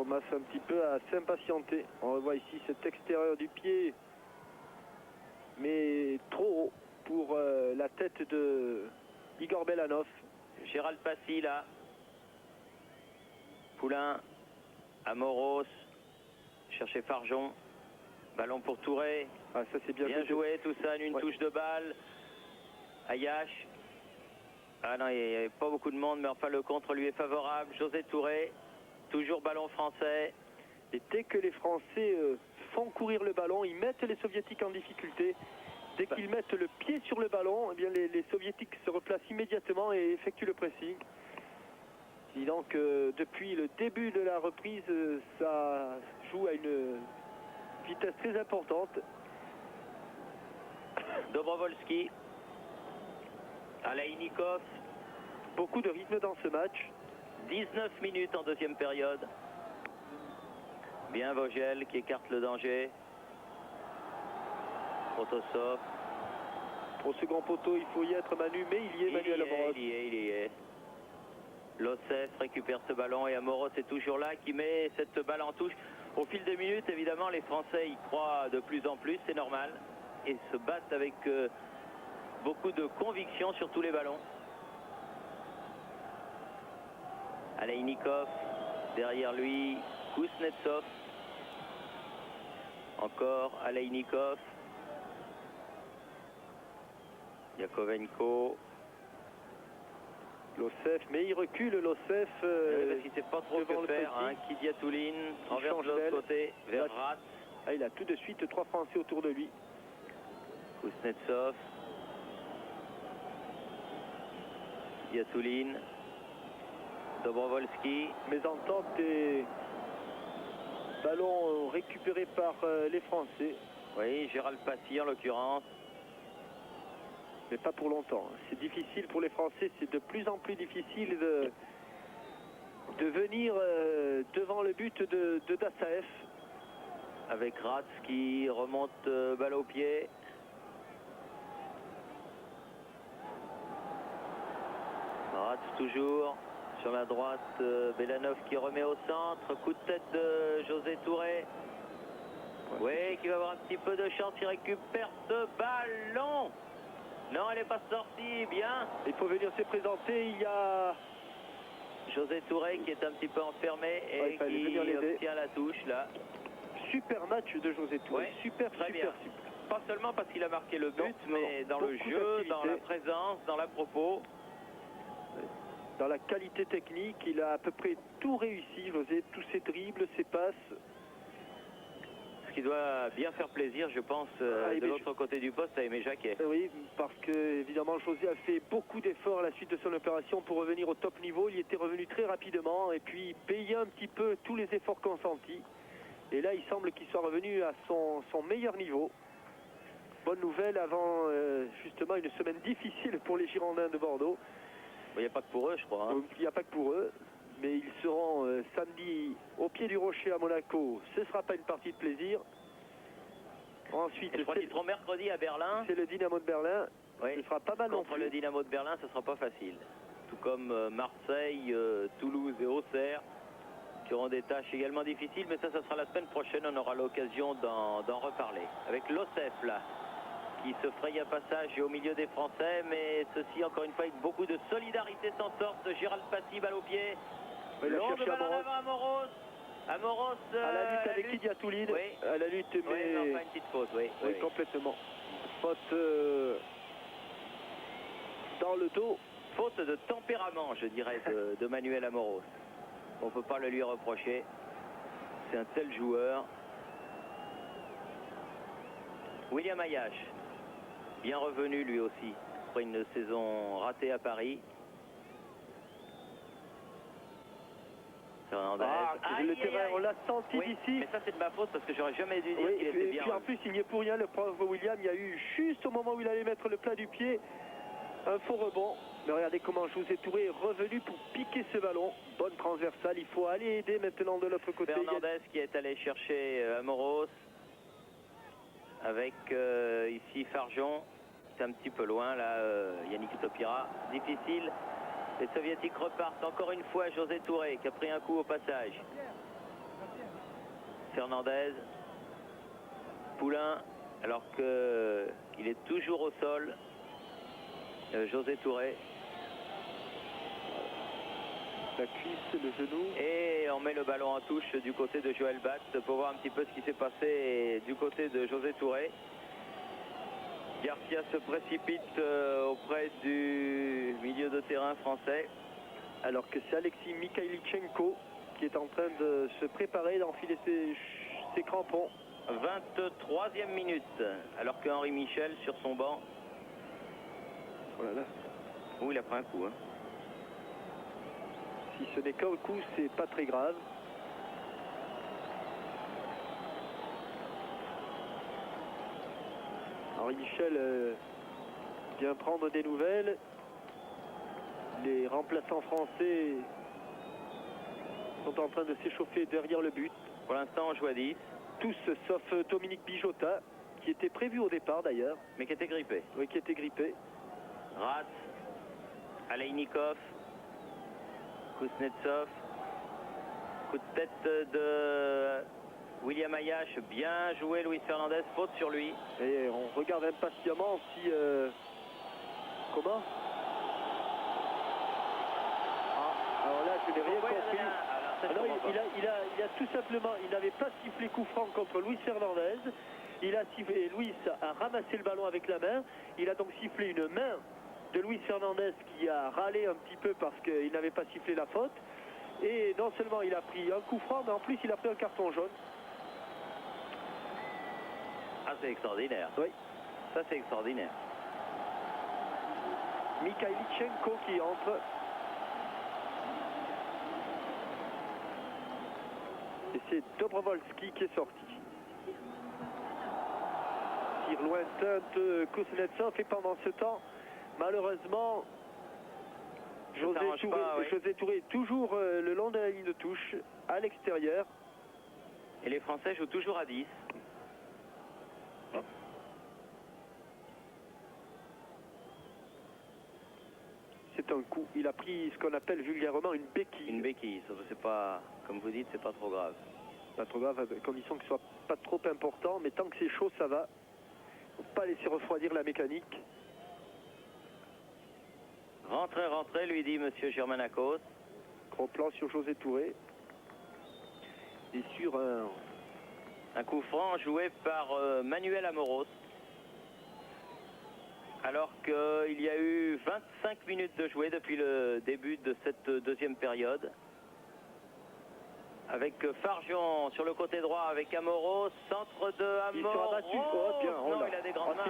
commence un petit peu à s'impatienter. On revoit ici cet extérieur du pied, mais trop haut pour la tête de Igor Belanov. Gérald Passy là. Poulain, Amoros, chercher Farjon. Ballon pour Touré. Ah, ça c'est bien joué, tout ça, une touche de balle. Ayache. Ah non, il n'y avait pas beaucoup de monde, mais enfin le contre lui est favorable. José Touré, toujours ballon français. Et dès que les Français font courir le ballon, ils mettent les Soviétiques en difficulté. Dès qu'ils mettent le pied sur le ballon, eh bien les Soviétiques se replacent immédiatement et effectuent le pressing. Et donc, depuis le début de la reprise, ça joue à une vitesse très importante. Dobrovolski, Alaïnikov. Beaucoup de rythme dans ce match. 19 minutes en deuxième période. Bien Vogel qui écarte le danger. Protosov. Au second poteau, il faut y être Manu, mais il y est Manuel Amoros. Il y est. Lossef récupère ce ballon et Amoros est toujours là qui met cette balle en touche. Au fil des minutes, évidemment, les Français y croient de plus en plus, c'est normal. Et se battent avec beaucoup de conviction sur tous les ballons. Alaïnikov, derrière lui, Kuznetsov. Encore Alaïnikov. Yakovenko. Lossef, mais il recule Lossef. Parce qu'il ne sait pas trop que faire. Kidiatouline, envers de l'autre côté, vers Ratz. Ah, il a tout de suite 3 Français autour de lui. Kuznetsov. Kidiatouline. Dobrovolski. Mésentente et ballon récupéré par les Français. Oui, Gérald Passy en l'occurrence. Mais pas pour longtemps. C'est difficile pour les Français, c'est de plus en plus difficile de venir devant le but de Dassaev. Avec Ratz qui remonte balle au pied. Ratz toujours sur la droite, Belanov qui remet au centre, coup de tête de José Touré. Oui, qui va avoir un petit peu de chance, il récupère ce ballon. Non, elle n'est pas sortie, bien. Il faut venir se présenter, il y a José Touré qui est un petit peu enfermé et qui obtient la touche là. Super match de José Touré, ouais, super. Pas seulement parce qu'il a marqué le but, mais dans le jeu, dans la présence, dans la propos. Dans la qualité technique, il a à peu près tout réussi, José, tous ses dribbles, ses passes. Ce qui doit bien faire plaisir, je pense, de l'autre côté du poste à Aimé Jacquet. Oui, parce que évidemment José a fait beaucoup d'efforts à la suite de son opération pour revenir au top niveau. Il était revenu très rapidement et puis payait un petit peu tous les efforts consentis. Et là, il semble qu'il soit revenu à son meilleur niveau. Bonne nouvelle avant justement une semaine difficile pour les Girondins de Bordeaux. Il n'y a pas que pour eux, je crois. Hein. Il n'y a pas que pour eux. Mais ils seront samedi au pied du Rocher à Monaco. Ce ne sera pas une partie de plaisir. Ensuite, je crois qu'ils seront mercredi à Berlin. C'est le Dynamo de Berlin. Oui. Ce sera pas mal non plus. Contre le Dynamo de Berlin, ce ne sera pas facile. Tout comme Marseille, Toulouse et Auxerre, qui auront des tâches également difficiles. Mais ça sera la semaine prochaine. On aura l'occasion d'en reparler. Avec Lossef, là, qui se fraye un passage au milieu des Français. Mais ceci, encore une fois, avec beaucoup de solidarité, s'en sortent. Gérald Passy, balle au pied. Longue balle en avant, Amoros. Amoros à la lutte avec Kidiatouline. Oui. À la lutte, mais oui, non, pas une petite faute, oui. Complètement. Faute dans le dos. Faute de tempérament, je dirais, de Manuel Amoros. On ne peut pas le lui reprocher. C'est un tel joueur. William Ayache, bien revenu lui aussi, après une saison ratée à Paris. Le terrain, on l'a senti d'ici. Mais ça, c'est de ma faute parce que j'aurais jamais dû dire qu'il était bien. Et puis en plus, il n'y est pour rien, le pauvre William. Il y a eu juste au moment où il allait mettre le plat du pied un faux rebond. Mais regardez comment José Touré est revenu pour piquer ce ballon. Bonne transversale. Il faut aller aider maintenant de l'autre côté. Fernandez qui est allé chercher Amoros. Avec ici Farjon. C'est un petit peu loin là, Yannick Topira. Difficile. Les Soviétiques repartent encore une fois. José Touré qui a pris un coup au passage. Fernandez. Poulain, alors qu'il est toujours au sol. José Touré. La cuisse, le genou. Et on met le ballon en touche du côté de Joël Batz pour voir un petit peu ce qui s'est passé du côté de José Touré. Garcia se précipite auprès du milieu de terrain français. Alors que c'est Alexis Mikhailichenko qui est en train de se préparer d'enfiler ses crampons. 23e minute, alors que Henri Michel sur son banc. Oh là là. Oh, il a pris un coup. Hein. Si ce n'est qu'un coup, c'est pas très grave. Henri Michel vient prendre des nouvelles. Les remplaçants français sont en train de s'échauffer derrière le but. Pour l'instant, on joue à 10. Tous sauf Dominique Bijota, qui était prévu au départ d'ailleurs. Mais qui était grippé. Oui, qui était grippé. Ratz, Aleinikov, Kuznetsov. Coup de tête de William Ayash. Bien joué, Luis Fernandez. Faute sur lui. Et on regarde impatiemment si... Comment? Alors là, je n'ai rien compris. Alors, il a tout simplement, il n'avait pas sifflé coup franc contre Luis Fernandez. Il a sifflé, Luis a ramassé le ballon avec la main. Il a donc sifflé une main de Luis Fernandez qui a râlé un petit peu parce qu'il n'avait pas sifflé la faute. Et non seulement il a pris un coup franc, mais en plus il a pris un carton jaune. Ah, c'est extraordinaire. Oui. Ça, c'est extraordinaire. Mikhailichenko qui entre. Et c'est Dobrovolski qui est sorti. Tir lointain de Kuznetsov. Et pendant ce temps, malheureusement, José Touré est toujours le long de la ligne de touche, à l'extérieur. Et les Français jouent toujours à 10. C'est un coup. Il a pris ce qu'on appelle vulgairement une béquille. Une béquille, c'est pas, comme vous dites, c'est pas trop grave. Pas trop grave, à condition que ce soit pas trop important, mais tant que c'est chaud, ça va. Faut pas laisser refroidir la mécanique. Rentrez, rentrez, lui dit monsieur Germanakos. Gros plan sur José Touré. Et sur un coup franc joué par Manuel Amoros. Alors qu'il y a eu 25 minutes de jouer depuis le début de cette deuxième période. Avec Farjon sur le côté droit avec Amoros, centre de Amoros. Il sera battu. Oh, bien, non, il a des grandes mains.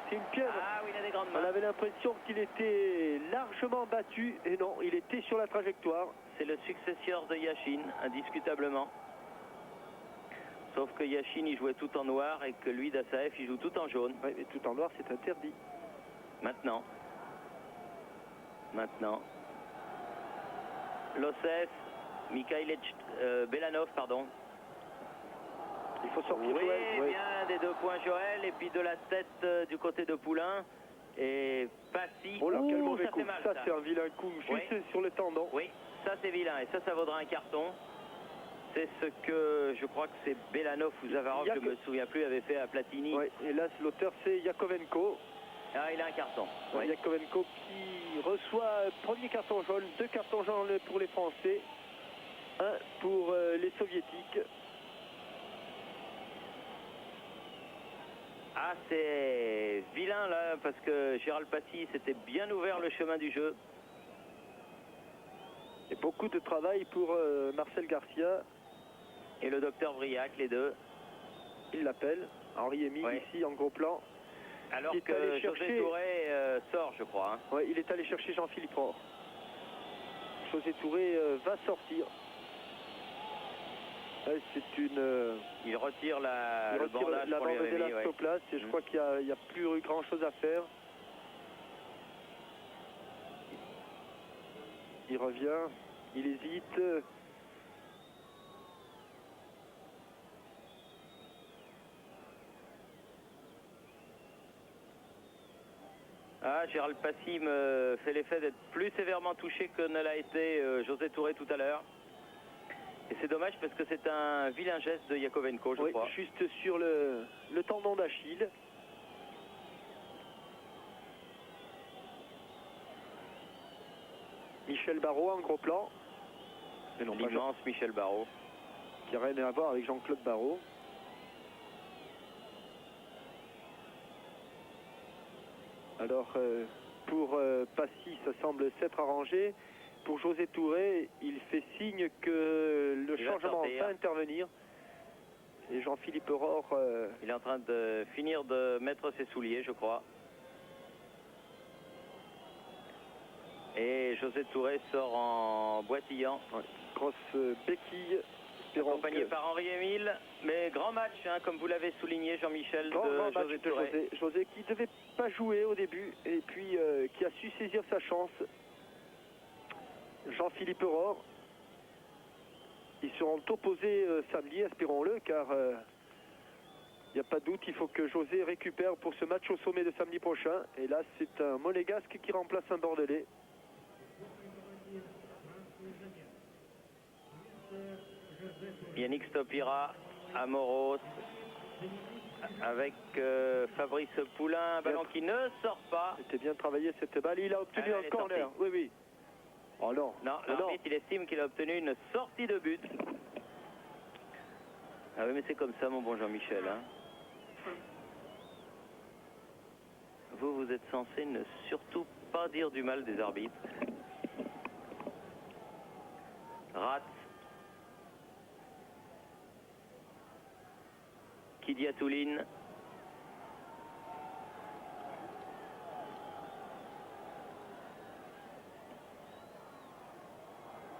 C'est une pieuvre. Ah oui, il a des grandes mains. On avait l'impression qu'il était largement battu. Et non, il était sur la trajectoire. C'est le successeur de Yashin, indiscutablement. Sauf que Yashin, il jouait tout en noir et que lui, Dassaev, il joue tout en jaune. Oui, mais tout en noir, c'est interdit. Maintenant. Losses, Belanov, pardon. Il faut sortir oui, Joël. Oui, bien des 2 points Joël. Et puis de la tête du côté de Poulain. Et Passy. Oh là, quel mauvais ça coup. fait mal, ça. C'est un vilain coup, juste sur le tendon. Oui, ça c'est vilain. Et ça vaudra un carton. C'est ce que je crois que c'est Belanov ou Zavarov, je ne me souviens plus, avait fait à Platini. Oui, et là, l'auteur, c'est Yakovenko. Ah, il a un carton. Oui. Yakovenko qui reçoit premier carton jaune, 2 cartons jaunes pour les Français, 1 pour les Soviétiques. Ah, c'est vilain là, parce que Gérald Passy s'était bien ouvert le chemin du jeu. Et beaucoup de travail pour Marcel Garcia. Et le docteur Briac, les deux. Il l'appelle. Henri Émile ici en gros plan. Alors que José Touré sort, je crois. Hein. Oui, il est allé chercher Jean-Philippe Rohr. José Touré va sortir. C'est une... Il retire la bande d'élastoplaste et je crois qu'il n'y a plus grand chose à faire. Il revient, il hésite. Ah, Gérald Passy me fait l'effet d'être plus sévèrement touché que ne l'a été José Touré tout à l'heure. Et C'est dommage parce que c'est un vilain geste de Yakovenko, je Oui, crois. juste sur le tendon d'Achille. Michel Barrault en gros plan. Mais non, pas Jean, L'immense Michel Barrault. qui n'a rien à voir avec Jean-Claude Barrault. Alors, pour Passy, ça semble s'être arrangé. Pour José Touré, il fait signe que le Il va changement sortir. va intervenir. Et Jean-Philippe Aurore, Il est en train de finir de mettre ses souliers, je crois. Et José Touré sort en boitillant. grosse béquille. Espérons Accompagné que- par Henri-Émile. Mais grand match, hein, comme vous l'avez souligné, Jean-Michel, Grand de match José de Touré. José. José qui ne devait pas jouer au début et puis qui a su saisir sa chance. Jean-Philippe Aurore. Ils seront opposés samedi, espérons-le, car il n'y a pas de doute, il faut que José récupère pour ce match au sommet de samedi prochain. Et là, c'est un Monégasque qui remplace un Bordelais. Yannick Stopira, Amoros, avec Fabrice Poulain, un ballon qui ne sort pas. C'était bien travaillé cette balle. Il a obtenu Ah, elle un est corner. sortie. Oui, oui. Oh non. Non, Oh non. l'arbitre, il estime qu'il a obtenu une sortie de but. Ah oui, mais c'est comme ça, mon bon Jean-Michel. Hein. Vous êtes censé ne surtout pas dire du mal des arbitres. Ratz. Kidiatouline.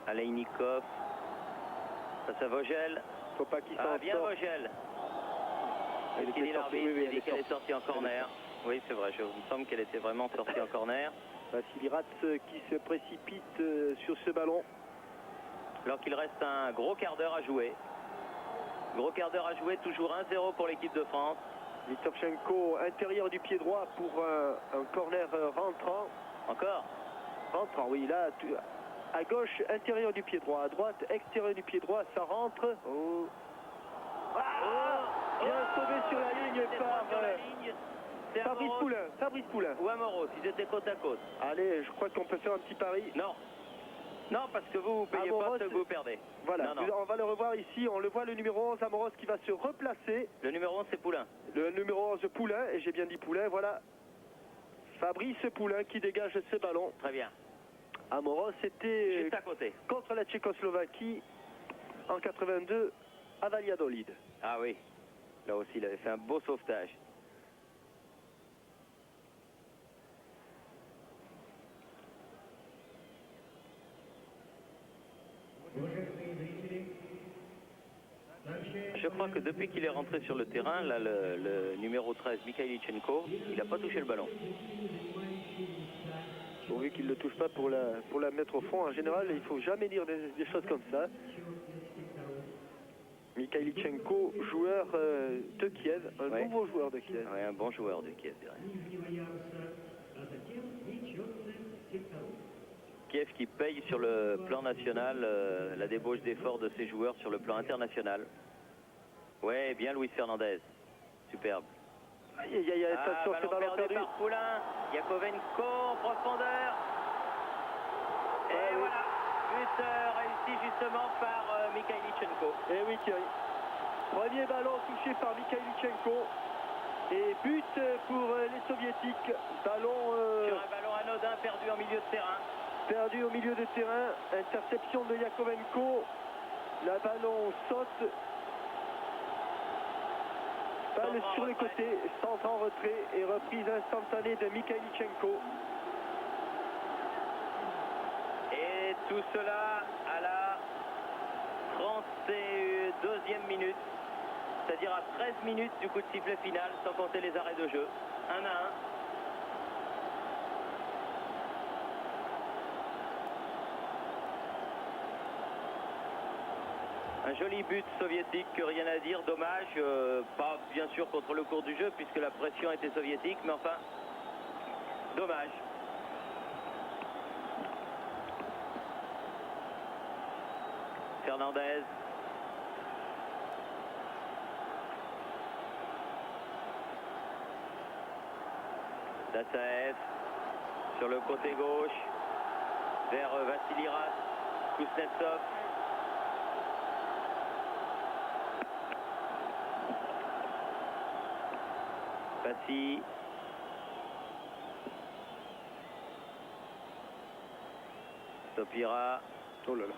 Aleinikov. Face à Vogel. Faut pas qu'il s'en Ah, bien sorte. Vogel. Elle Qui était dit sortie. l'arbitre, Oui, oui, il elle dit est qu'elle est sortie. sortie en corner. Oui, c'est vrai, il me semble qu'elle était vraiment sortie en corner. Vassili Ratz qui se précipite sur ce ballon. Alors qu'il reste un gros quart d'heure à jouer. Gros quart d'heure à jouer, toujours 1-0 pour l'équipe de France. Litovchenko, intérieur du pied droit pour un corner rentrant. Encore. Rentrant, oui, là, à gauche, intérieur du pied droit. À droite, extérieur du pied droit, ça rentre. Oh. Bien sauvé sur la ligne C'est par sur la ligne. C'est Fabrice Amoros Poulain. Fabrice Poulain. ou Amoros, ils étaient côte à côte. Allez, je crois qu'on peut faire un petit pari. Non. Non, parce que vous ne payez Amoros, pas ce que vous perdez. Voilà, Non, non. on va le revoir ici. On le voit, le numéro 11, Amoros, qui va se replacer. Le numéro 11, c'est Poulain. Le numéro 11, Poulain, et j'ai bien dit Poulain, voilà. Fabrice Poulain qui dégage ce ballon. Très bien. Amoros, c'était Juste à côté. contre la Tchécoslovaquie en 82 à Valladolid. Ah oui. Là aussi, il avait fait un beau sauvetage. Je crois que depuis qu'il est rentré sur le terrain, là, le numéro 13, Mikhailichenko, il n'a pas touché le ballon. Pourvu qu'il ne le touche pas pour la mettre au fond. En général, il ne faut jamais dire des choses comme ça. Mikhailichenko, joueur de Kiev, un Ouais. nouveau joueur de Kiev. Ouais, un bon joueur de Kiev, je dirais. Kiev qui paye sur le plan national la débauche d'efforts de ses joueurs sur le plan international. Ouais, bien Luis Fernandez. Superbe. Aïe, aïe, aïe, attention, ce ballon perdu. par Poulain. Yakovenko en profondeur. Et voilà, but réussi justement par Mikhailichenko. Et oui, Thierry. Premier ballon touché par Mikhailichenko. Et but pour les Soviétiques. Ballon Sur un ballon anodin perdu en milieu de terrain. perdu au milieu de terrain. Interception de Yakovenko. La ballon saute. Balle Centre en sur le retrait. côté, centre en retrait et reprise instantanée de Mikhailichenko. Et tout cela à la 32e minute. C'est-à-dire à 13 minutes du coup de sifflet final, sans compter les arrêts de jeu. 1-1. Un joli but soviétique, rien à dire, dommage, pas bien sûr contre le cours du jeu puisque la pression était soviétique, mais enfin, dommage. Fernandez, Dassaev sur le côté gauche vers Vassili Ras, Kuznetsov. Passy. Topira. Oh là là.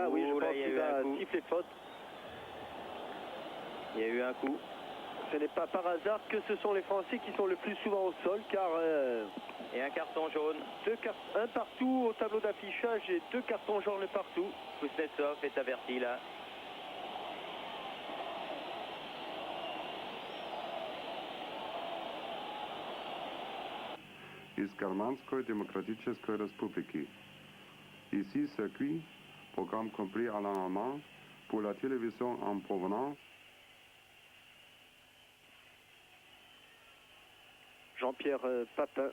Là, oui, je pense qu'il va siffler faute. Il y a eu un coup. Ce n'est pas par hasard que ce sont les Français qui sont le plus souvent au sol, car... et un carton jaune. Un partout au tableau d'affichage et 2 cartons jaunes partout. Kuznetsov est averti là. Из Карманской démocratičeской république. Ici, circuit, programme compris à l'allemand pour la télévision en provenance. Jean-Pierre Papin.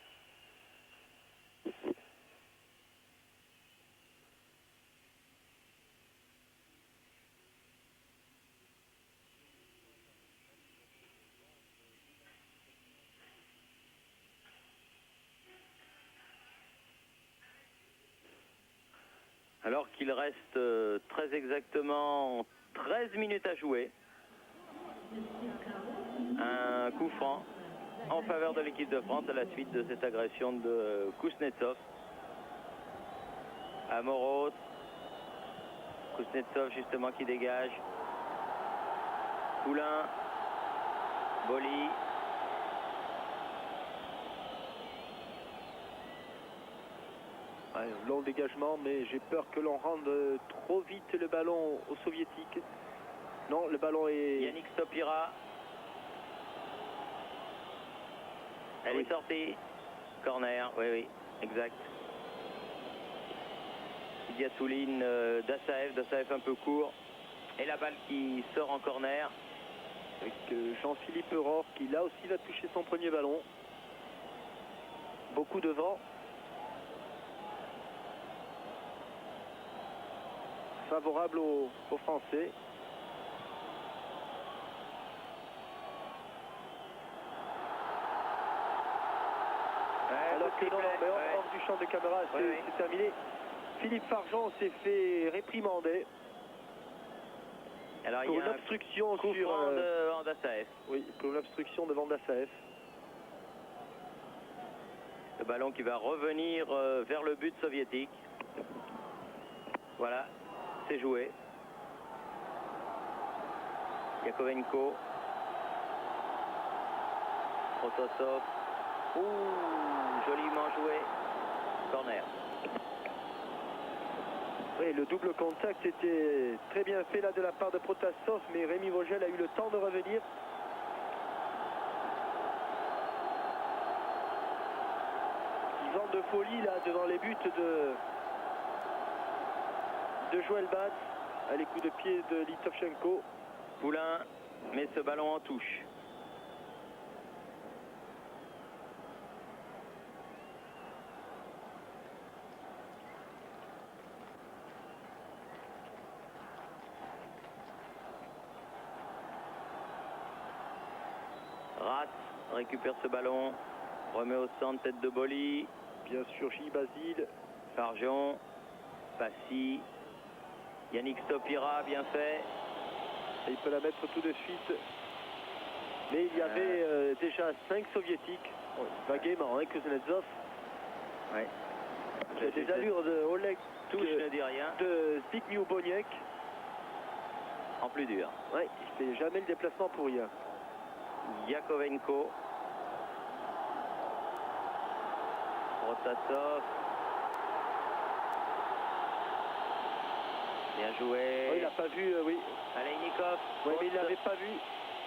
Alors qu'il reste très exactement 13 minutes à jouer. Un coup franc en faveur de l'équipe de France à la suite de cette agression de Kuznetsov. Amoros. Kuznetsov justement qui dégage. Poulain. Boli. Ouais, long dégagement, mais j'ai peur que l'on rende trop vite le ballon aux soviétiques. Non, le ballon est... Yannick Stopira. Elle est sortie. Corner, oui, exact. Diatouline, Dassaev un peu court. Et la balle qui sort en corner. Avec Jean-Philippe Rohr qui là aussi va toucher son premier ballon. Beaucoup de vent. Favorable aux Français. Alors que non, mais hors du champ de caméra, c'est terminé. Philippe Fargeon s'est fait réprimander. Alors, pour il y a une obstruction coup sur franc de Dassaev. Oui, pour une obstruction devant Dassaev. Le ballon qui va revenir vers le but soviétique. Voilà, c'est joué. Yakovenko. Protasov. Ouh, joliment joué. Corner. Oui, le double contact était très bien fait là de la part de Protasov, mais Rémi Vogel a eu le temps de revenir. Il vend de folie là devant les buts de Joël Batz. À les coups de pied de Litovchenko. Poulain met ce ballon en touche. Rat récupère ce ballon, remet au centre, tête de Boli. Bien sûr, Gilles Basile. Fargeon, Passy, Yannick Stopira, bien fait. Et il peut la mettre tout de suite. Mais il y avait déjà 5 soviétiques. Bon, vaguement, hein, Kuznetsov. Ouais. Il y a des allures de Oleg Touche ne dit rien. De Zbigniew Boniek. En plus dur. Ouais, il fait jamais le déplacement pour rien. Yakovenko. Protasov. Bien joué. Oh, il n'a pas vu, oui. Aleinikov. Oui, mais il n'avait pas vu.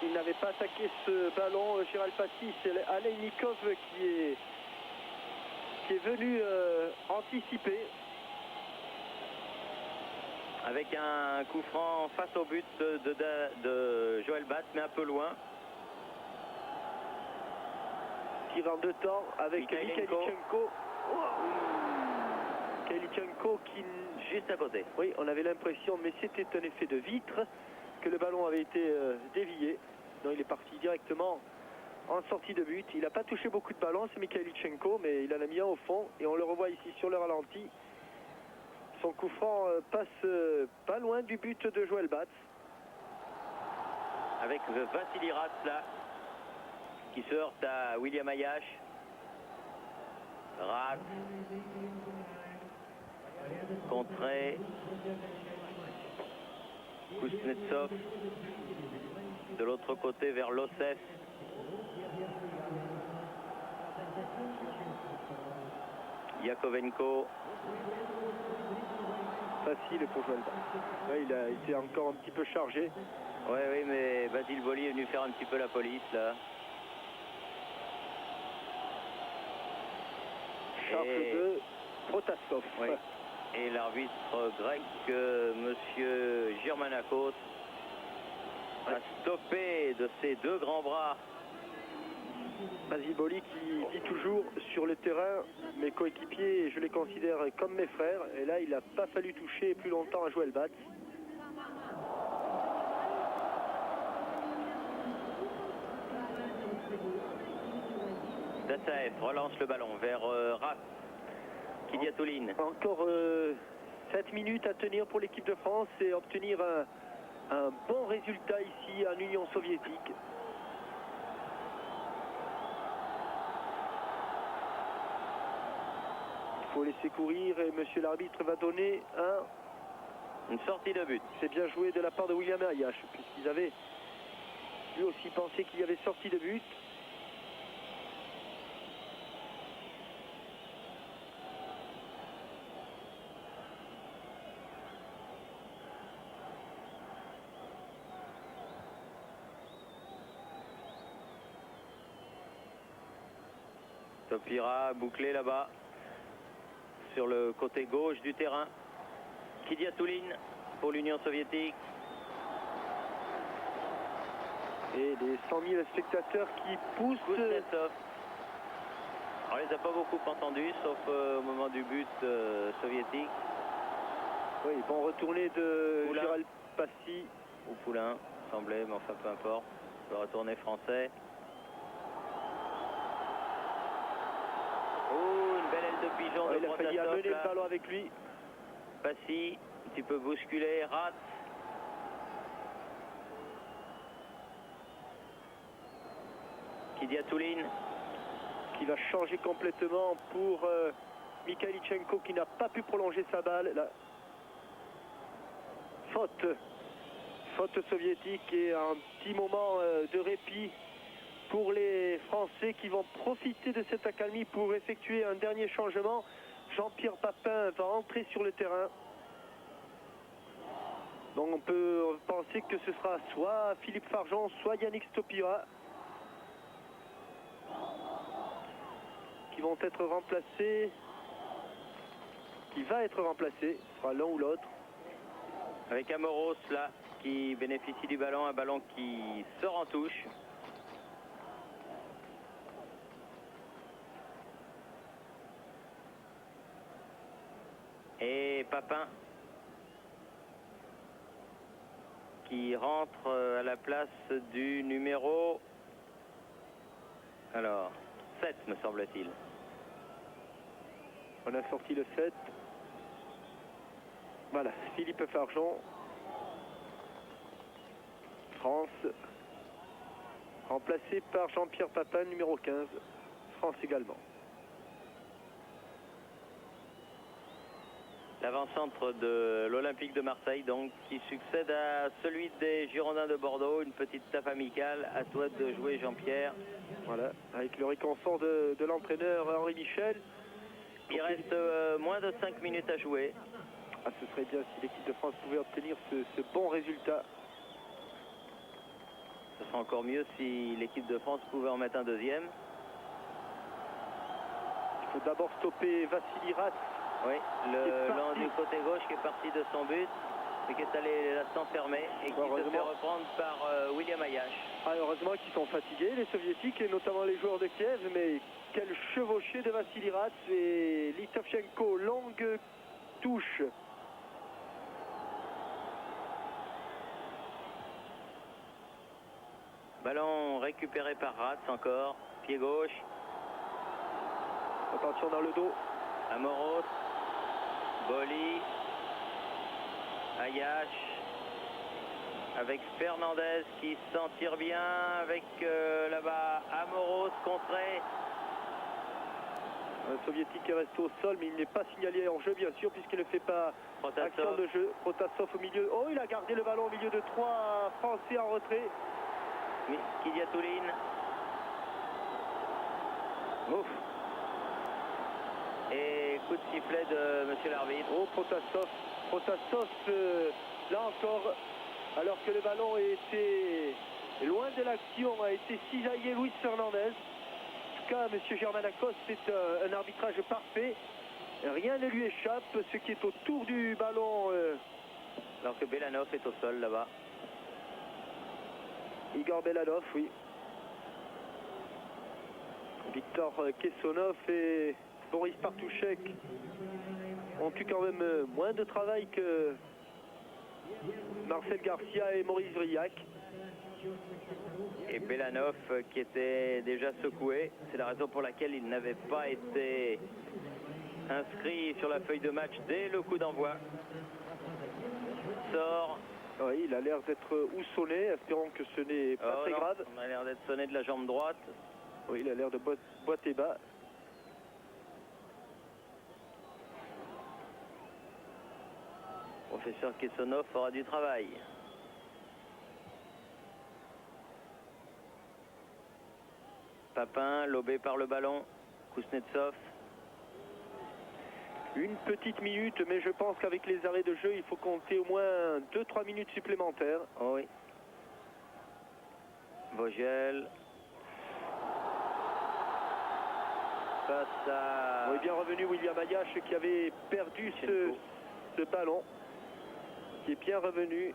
Il n'avait pas attaqué ce ballon, Gérald Passy. C'est Aleinikov qui est venu anticiper. Avec un coup franc face au but de Joël Batz, mais un peu loin. Tire en 2 temps avec Mikhailichenko. Mikhailichenko qui... Juste à côté. Oui, on avait l'impression, mais c'était un effet de vitre, que le ballon avait été dévié. Non, il est parti directement en sortie de but. Il n'a pas touché beaucoup de ballons, c'est Mikhailichenko, mais il en a mis un au fond. Et on le revoit ici sur le ralenti. Son coup franc passe pas loin du but de Joël Batz. Avec Vassili Ratz là, qui se heurte à William Ayash. Ratz. Contré. Kuznetsov. De l'autre côté vers Losseff. Yakovenko. Facile pour Joël Batz. Ouais, il a été encore un petit peu chargé. Oui, mais Basile Boli est venu faire un petit peu la police là. Charge de Protasov. Oui. Et l'arbitre grec, monsieur Germanakos, a stoppé de ses deux grands bras. Basile Boli qui dit toujours sur le terrain, mes coéquipiers, je les considère comme mes frères. Et là, il n'a pas fallu toucher plus longtemps à Joël Batz. Dassaev relance le ballon vers Ratz. Kidiatouline. Encore 7 minutes à tenir pour l'équipe de France et obtenir un bon résultat ici en Union soviétique. Il faut laisser courir et monsieur l'arbitre va donner une sortie de but. C'est bien joué de la part de William Ayash, puisqu'ils avaient lui aussi pensé qu'il y avait sortie de but. Topira bouclé là-bas sur le côté gauche du terrain. Kidiatouline pour l'Union soviétique. Et les 100 000 spectateurs qui poussent. Kuznetsov. On les a pas beaucoup entendus, sauf au moment du but soviétique. Oui, bon retourné de Poulain. Gérald Passy. Ou Poulain, semblait, mais enfin peu importe. Le retourné français. Une belle aile de pigeon de Il a failli Protasov, amener là. le ballon avec lui. Passy, un petit peu bousculé. Ratz. Kidiatouline. Qui va changer complètement pour Mikhailichenko qui n'a pas pu prolonger sa balle. Là. Faute soviétique et un petit moment de répit pour les Français qui vont profiter de cette accalmie pour effectuer un dernier changement. Jean-Pierre Papin va entrer sur le terrain. Donc on peut penser que ce sera soit Philippe Farjon, soit Yannick Stopira qui vont être remplacés, qui va être remplacé, ce sera l'un ou l'autre. Avec Amoros là, qui bénéficie du ballon, un ballon qui sort en touche. Et Papin qui rentre à la place du numéro 7 me semble-t-il. On a sorti le 7. Voilà, Philippe Farjon. France. Remplacé par Jean-Pierre Papin, numéro 15. France également. L'avant-centre de l'Olympique de Marseille, donc, qui succède à celui des Girondins de Bordeaux. Une petite tape amicale. À toi de jouer, Jean-Pierre. Voilà, avec le réconfort de l'entraîneur Henri Michel. Il reste moins de 5 minutes à jouer. Ah, ce serait bien si l'équipe de France pouvait obtenir ce bon résultat. Ce serait encore mieux si l'équipe de France pouvait en mettre un deuxième. Il faut d'abord stopper Vassili Ratz. Oui, l'un du côté gauche qui est parti de son but, mais qui est allé l'instant fermé et qui se fait reprendre par William Ayash. Ah, heureusement qu'ils sont fatigués, les Soviétiques, et notamment les joueurs de Kiev, mais quel chevauché de Vassili Ratz et Litovchenko, longue touche. Ballon récupéré par Ratz encore. Pied gauche. Attention dans le dos. Amoros. Boli. Ayash. Avec Fernandez qui s'en tire bien. Avec là-bas Amoros contré. Un soviétique est resté au sol, mais il n'est pas signalé en jeu, bien sûr, puisqu'il ne fait pas Protasov. action de jeu. Protasov au milieu. Oh, il a gardé le ballon au milieu de 3 Français en retrait. Oui, Kyliatouline. Ouf. Et coup de sifflet de monsieur l'arbitre. Oh, Protasov. Protasov, là encore, alors que le ballon était loin de l'action, a été cisaillé Luis Fernandez. En tout cas, monsieur Germanakos, c'est un arbitrage parfait. Rien ne lui échappe. Ce qui est autour du ballon. Alors que Belanov est au sol là-bas. Igor Belanov, oui. Victor Kessonov et Boris Partouchek ont eu quand même moins de travail que Marcel Garcia et Maurice Vriac. Et Belanov qui était déjà secoué. C'est la raison pour laquelle il n'avait pas été inscrit sur la feuille de match dès le coup d'envoi. Sort. Oui, il a l'air d'être ou sonné, espérons que ce n'est pas très grave. On a l'air d'être sonné de la jambe droite. Oui, il a l'air de boiter bas. Professeur Kessonov aura du travail. Papin, lobé par le ballon. Kuznetsov. Une petite minute, mais je pense qu'avec les arrêts de jeu, il faut compter au moins 2-3 minutes supplémentaires. Oh oui. Vogel. Face à... Oui, bien revenu William Ayash qui avait perdu ce ballon. Qui est bien revenu.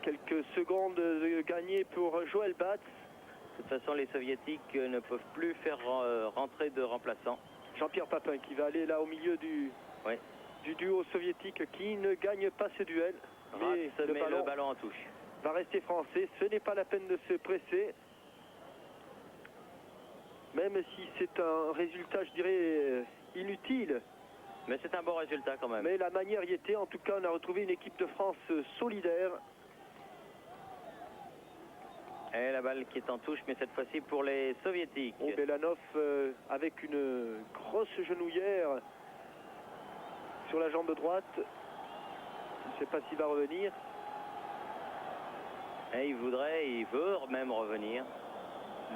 Quelques secondes gagnées pour Joël Batz. De toute façon, les soviétiques ne peuvent plus faire rentrer de remplaçants. Jean-Pierre Papin qui va aller là au milieu du duo soviétique qui ne gagne pas ce duel. Mais le ballon en touche. Va rester français. Ce n'est pas la peine de se presser. Même si c'est un résultat, je dirais, inutile. Mais c'est un bon résultat quand même. Mais la manière y était. En tout cas, on a retrouvé une équipe de France solidaire. Et la balle qui est en touche, mais cette fois-ci pour les soviétiques. Oh, Belanov avec une grosse genouillère sur la jambe droite. Je ne sais pas s'il va revenir. Et il veut même revenir.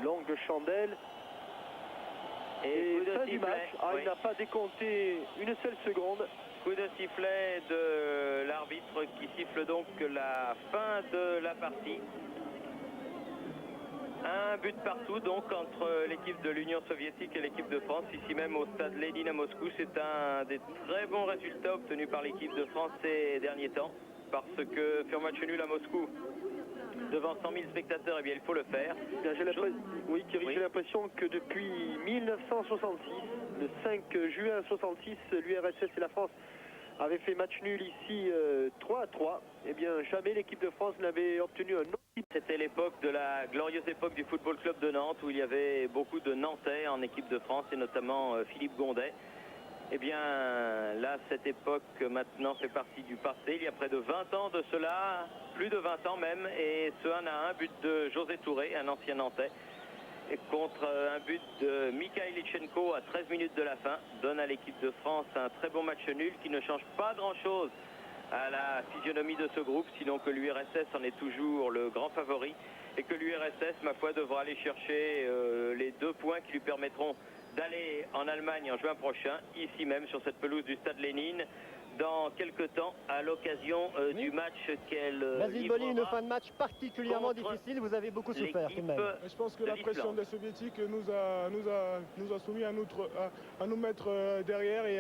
Longue chandelle. Et fin du match. Ah, il n'a pas décompté une seule seconde. Coup de sifflet de l'arbitre qui siffle donc la fin de la partie. Un but partout donc entre l'équipe de l'Union soviétique et l'équipe de France, ici même au stade Lénine à Moscou. C'est un des très bons résultats obtenus par l'équipe de France ces derniers temps, parce que faire match nul à Moscou devant 100 000 spectateurs, eh bien il faut le faire. Oui, Thierry, j'ai l'impression que depuis 1966, le 5 juin 66, l'URSS et la France avaient fait match nul ici 3-3. Eh bien, jamais l'équipe de France n'avait obtenu un autre. C'était l'époque de la glorieuse époque du Football Club de Nantes, où il y avait beaucoup de Nantais en équipe de France, et notamment Philippe Gondet. Eh bien, là, cette époque maintenant fait partie du passé. Il y a près de 20 ans de cela, plus de 20 ans même, et ce 1-1, but de José Touré, un ancien Nantais, et contre un but de Mikhail Lichenko à 13 minutes de la fin, donne à l'équipe de France un très bon match nul qui ne change pas grand-chose à la physionomie de ce groupe, sinon que l'URSS en est toujours le grand favori, et que l'URSS, ma foi, devra aller chercher les 2 points qui lui permettront d'aller en Allemagne en juin prochain, ici même sur cette pelouse du stade Lénine, dans quelques temps, à l'occasion du match qu'elle Vas-y, Boli, une fin de match particulièrement difficile, vous avez beaucoup souffert tout de même. Je pense que la pression des soviétiques nous a soumis à nous mettre derrière et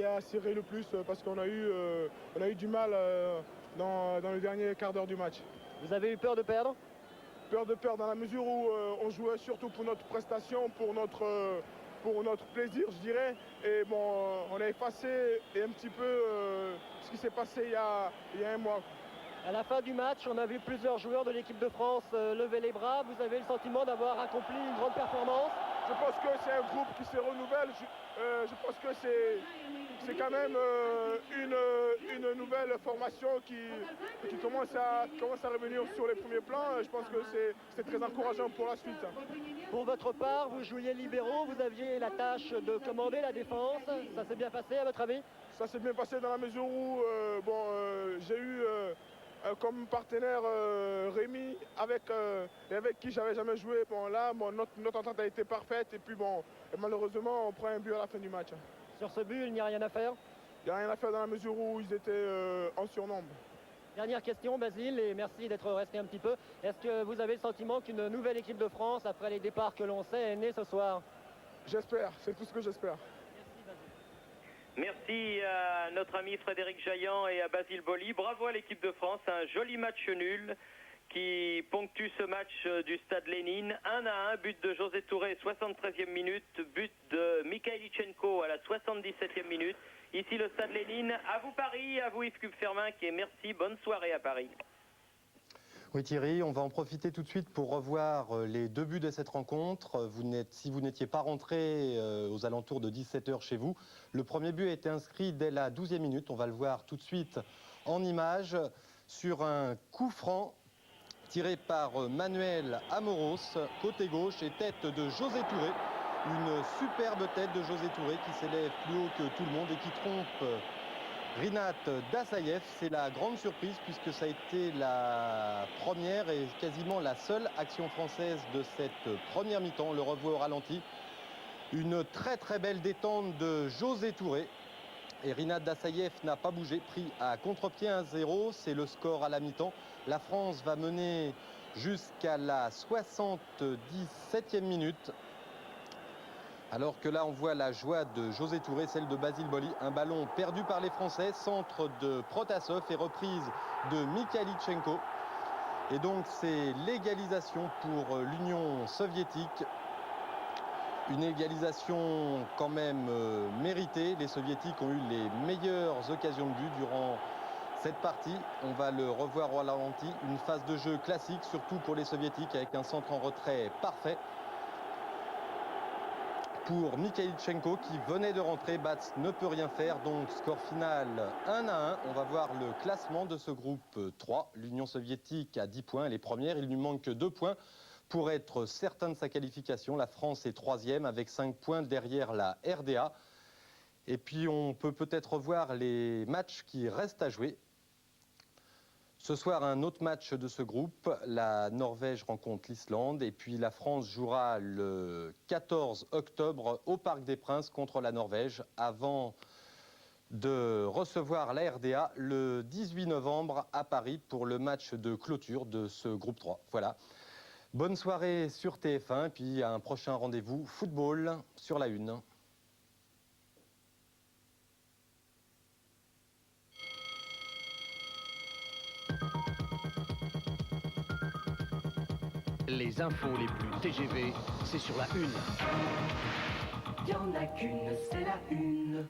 à serrer le plus, parce qu'on a eu du mal dans le dernier quart d'heure du match. Vous avez eu peur de perdre? Peur de perdre dans la mesure où on jouait surtout pour notre prestation, pour notre plaisir, je dirais. Et bon, on a effacé un petit peu ce qui s'est passé il y a un mois. À la fin du match, on a vu plusieurs joueurs de l'équipe de France lever les bras. Vous avez le sentiment d'avoir accompli une grande performance? Je pense que c'est un groupe qui se renouvelle. Je pense que c'est quand même une nouvelle formation qui commence à revenir sur les premiers plans. Je pense que c'est très encourageant pour la suite. Pour votre part, vous jouiez libéraux, vous aviez la tâche de commander la défense. Ça s'est bien passé à votre avis? Ça s'est bien passé dans la mesure où j'ai eu comme partenaire Rémi avec qui j'avais jamais joué. Bon là, notre entente a été parfaite et puis malheureusement on prend un but à la fin du match. Sur ce but, il n'y a rien à faire? Il n'y a rien à faire dans la mesure où ils étaient en surnombre. Dernière question, Basile, et merci d'être resté un petit peu. Est-ce que vous avez le sentiment qu'une nouvelle équipe de France, après les départs que l'on sait, est née ce soir? J'espère, c'est tout ce que j'espère. Merci à notre ami Frédéric Jaillant et à Basile Boli. Bravo à l'équipe de France, un joli match nul qui ponctue ce match du Stade Lénine. 1-1, but de José Touré, 73e minute, but de Mikhaïlichenko à la 77e minute. Ici le Stade Lénine, à vous Paris, à vous Yves Cupfermin, et merci, bonne soirée à Paris. Oui Thierry, on va en profiter tout de suite pour revoir les deux buts de cette rencontre. Si vous n'étiez pas rentré aux alentours de 17h chez vous, le premier but a été inscrit dès la 12e minute. On va le voir tout de suite en image sur un coup franc tiré par Manuel Amoros, côté gauche, et tête de José Touré. Une superbe tête de José Touré qui s'élève plus haut que tout le monde et qui trompe Rinat Dassaïev. C'est la grande surprise puisque ça a été la première et quasiment la seule action française de cette première mi-temps. On le revoit au ralenti. Une très très belle détente de José Touré. Et Rinat Dassaïev n'a pas bougé, pris à contre-pied 1-0. C'est le score à la mi-temps. La France va mener jusqu'à la 77e minute. Alors que là, on voit la joie de José Touré, celle de Basile Boli. Un ballon perdu par les Français, centre de Protasov et reprise de Mikhaïlichenko. Et donc, c'est l'égalisation pour l'Union soviétique. Une égalisation quand même méritée. Les Soviétiques ont eu les meilleures occasions de but durant cette partie. On va le revoir au ralenti. Une phase de jeu classique, surtout pour les Soviétiques, avec un centre en retrait parfait. Pour Mikhaïlichenko qui venait de rentrer, Bats ne peut rien faire, donc score final 1-1. On va voir le classement de ce groupe 3. L'Union soviétique a 10 points, elle est première, il lui manque que 2 points pour être certain de sa qualification. La France est 3e avec 5 points derrière la RDA. Et puis on peut peut-être revoir les matchs qui restent à jouer. Ce soir, un autre match de ce groupe. La Norvège rencontre l'Islande et puis la France jouera le 14 octobre au Parc des Princes contre la Norvège avant de recevoir la RDA le 18 novembre à Paris pour le match de clôture de ce groupe 3. Voilà. Bonne soirée sur TF1 et puis à un prochain rendez-vous football sur la Une. Les infos les plus TGV, c'est sur la Une. Il y en a qu'une, c'est la Une.